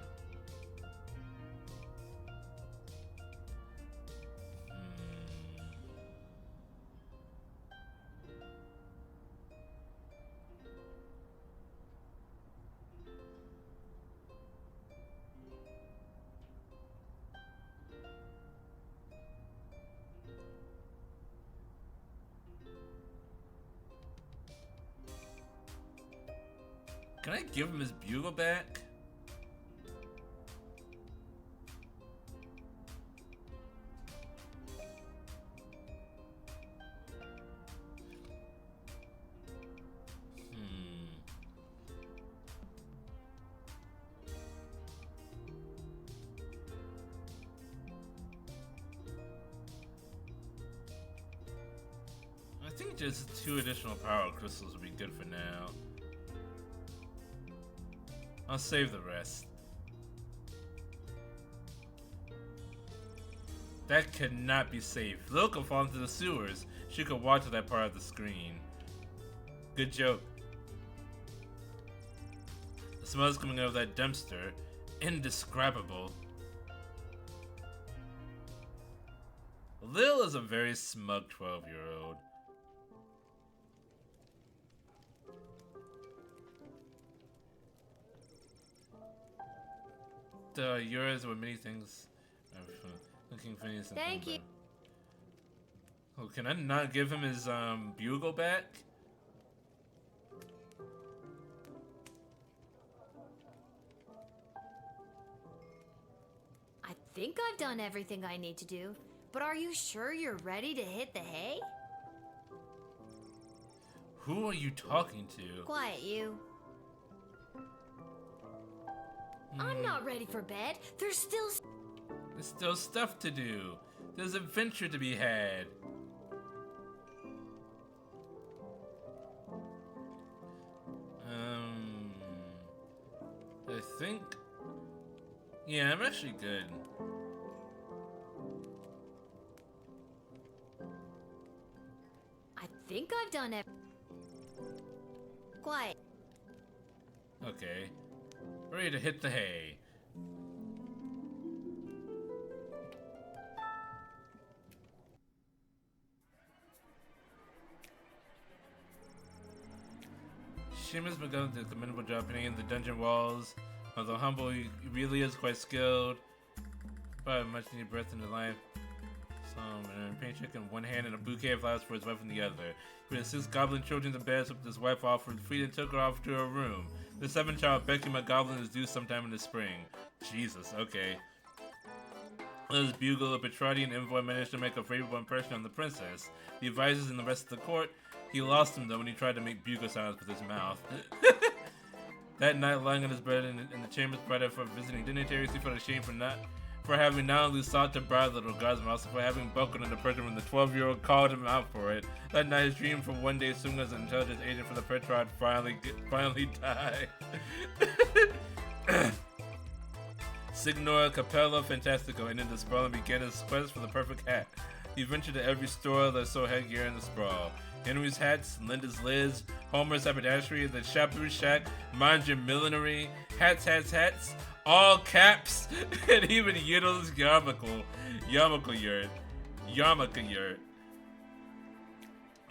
Can I give him his bugle back? I think just 2 additional power crystals would be good for now. I'll save the rest. That cannot be safe. Lil could fall into the sewers. She could walk to that part of the screen. Good joke. The smell is coming out of that dumpster. Indescribable. Lil is a very smug 12-year-old. Yours were many things. Looking for anything. Thank you. Oh, can I not give him his bugle back? I think I've done everything I need to do, but are you sure you're ready to hit the hay? Who are you talking to? Quiet, you. I'm not ready for bed. There's still stuff to do. There's adventure to be had. I think... Yeah, I'm actually good. I think I've done it. Quiet. Okay. Ready to hit the hay. Shima's begun the commendable job painting in the dungeon walls. Although humble, he really is quite skilled. But much needed breath into life. And paint check in one hand and a bouquet of flowers for his wife in the other. He put 6 goblin children to bed, swept his wife off for feet and took her off to her room. The 7th child, Becky McGoblin, is due sometime in the spring. Jesus, okay. His bugle, a Petrardian envoy, managed to make a favorable impression on the princess. The advisors and the rest of the court. He lost them though when he tried to make bugle sounds with his mouth. That night, lying on his bed in the chambers provided for visiting dignitaries, he felt ashamed for having not only sought to bribe little gods, but also for having buckled under pressure when the 12-year-old called him out for it. That night, his dream for one day assuming as an intelligence agent for the Petrod finally died. Signor Capello Fantastico ended the sprawl and began his quest for the perfect hat. He ventured to every store that sold headgear in the sprawl. Henry's hats, Linda's lids, Homer's haberdashery, the Shabu Shack, Mind Your Millinery, hats, all caps, and even Yiddle's yarmulke yurt.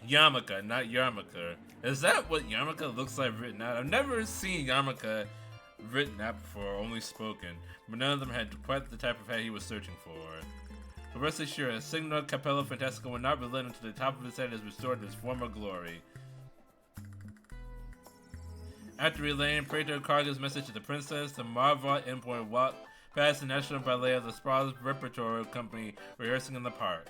Yarmulke, not yarmulke. Is that what yarmulke looks like written out? I've never seen yarmulke written out before, only spoken, but none of them had quite the type of hat he was searching for. But rest assured, Signor Capello Fantastico will not relent until the top of his head is restored to his former glory. After relaying Praetor Carga's message to the princess, the Marvot Empire walked past the National Ballet of the Sprawl's Repertoire Company rehearsing in the park.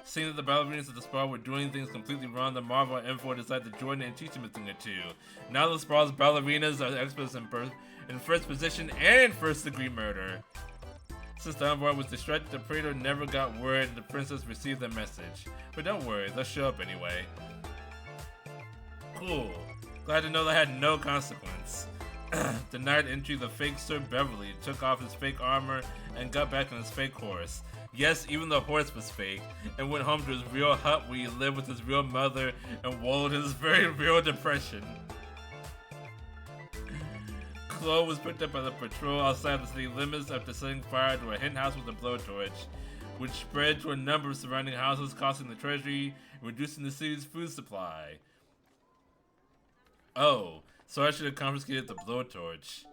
Seeing that the ballerinas of the Sprawl were doing things completely wrong, the Marvot Empire decided to join in and teach them a thing or two. Now the Sprawl's ballerinas are experts in first position and first-degree murder. Since the envoy was distracted, the Praetor never got word and the princess received the message. But don't worry, they'll show up anyway. Cool. Glad to know that had no consequence. denied entry, the fake Sir Beverly took off his fake armor and got back on his fake horse. Yes, even the horse was fake, and went home to his real hut where he lived with his real mother and wallowed in his very real depression. Chloe was picked up by the patrol outside the city limits after setting fire to a hen house with a blowtorch, which spread to a number of surrounding houses, costing the treasury and reducing the city's food supply. Oh, so I should have confiscated the blowtorch.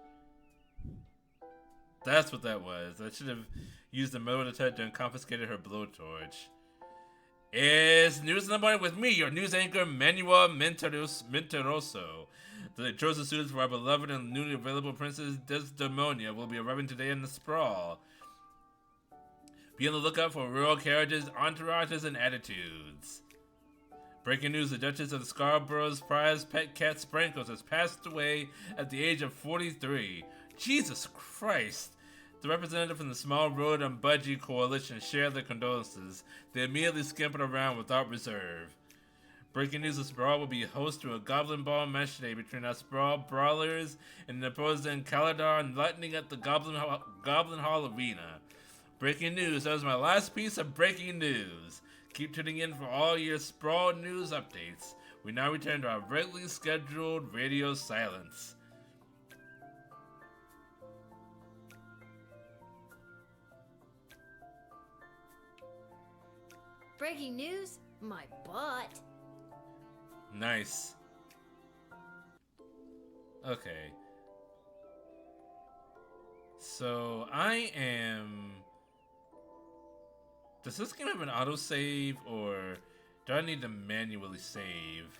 That's what that was. I should have used the metal detector and confiscated her blowtorch. It's News in the Morning with me, your news anchor, Manuel Menteroso. The chosen students for our beloved and newly available Princess Desdemonia will be arriving today in the sprawl. Be on the lookout for royal carriages, entourages, and attitudes. Breaking news, the Duchess of Scarborough's prized pet cat Sprankles has passed away at the age of 43. Jesus Christ. The representative from the Small Road and Budgie Coalition shared their condolences. They immediately scampered around without reserve. Breaking news, the Sprawl will be host to a Goblin Ball match today between our Sprawl Brawlers and the opposing Kaladar and Lightning at the Goblin Hall Arena. Breaking news, that was my last piece of breaking news. Keep tuning in for all your Sprawl news updates. We now return to our regularly scheduled radio silence. Breaking news? My butt. Nice. Okay. So I am... Does this game have an autosave, or do I need to manually save?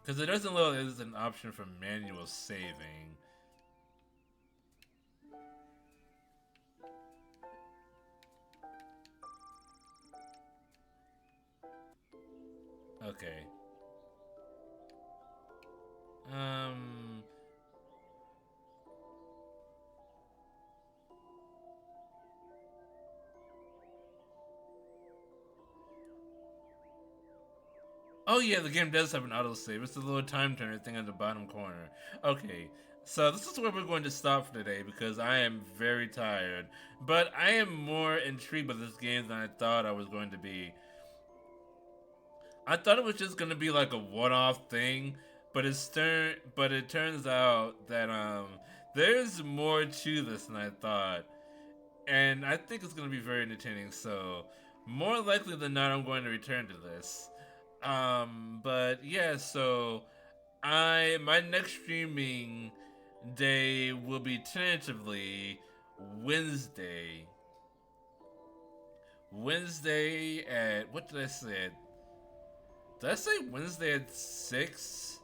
Because it doesn't look like there's an option for manual saving. Okay. Oh yeah, the game does have an autosave. It's a little time turner thing at the bottom corner. Okay, so this is where we're going to stop for today because I am very tired. But I am more intrigued by this game than I thought I was going to be. I thought it was just going to be like a one-off thing, but it turns out that there's more to this than I thought. And I think it's going to be very entertaining, so more likely than not I'm going to return to this. But yeah, so my next streaming day will be tentatively Wednesday. Wednesday at, what did I say? Did I say Wednesday at 6?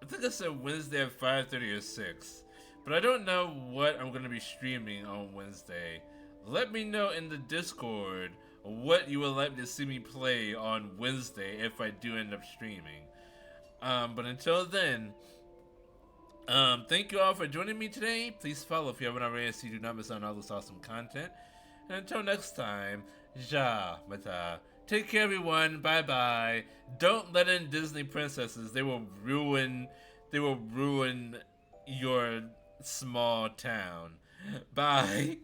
I think I said Wednesday at 5:30 or 6. But I don't know what I'm going to be streaming on Wednesday. Let me know in the Discord what you would like to see me play on Wednesday if I do end up streaming. But until then, thank you all for joining me today. Please follow if you haven't already so you do not miss out on all this awesome content. And until next time, ja mata. Take care, everyone. Bye bye. Don't let in Disney princesses. They will ruin your small town. Bye.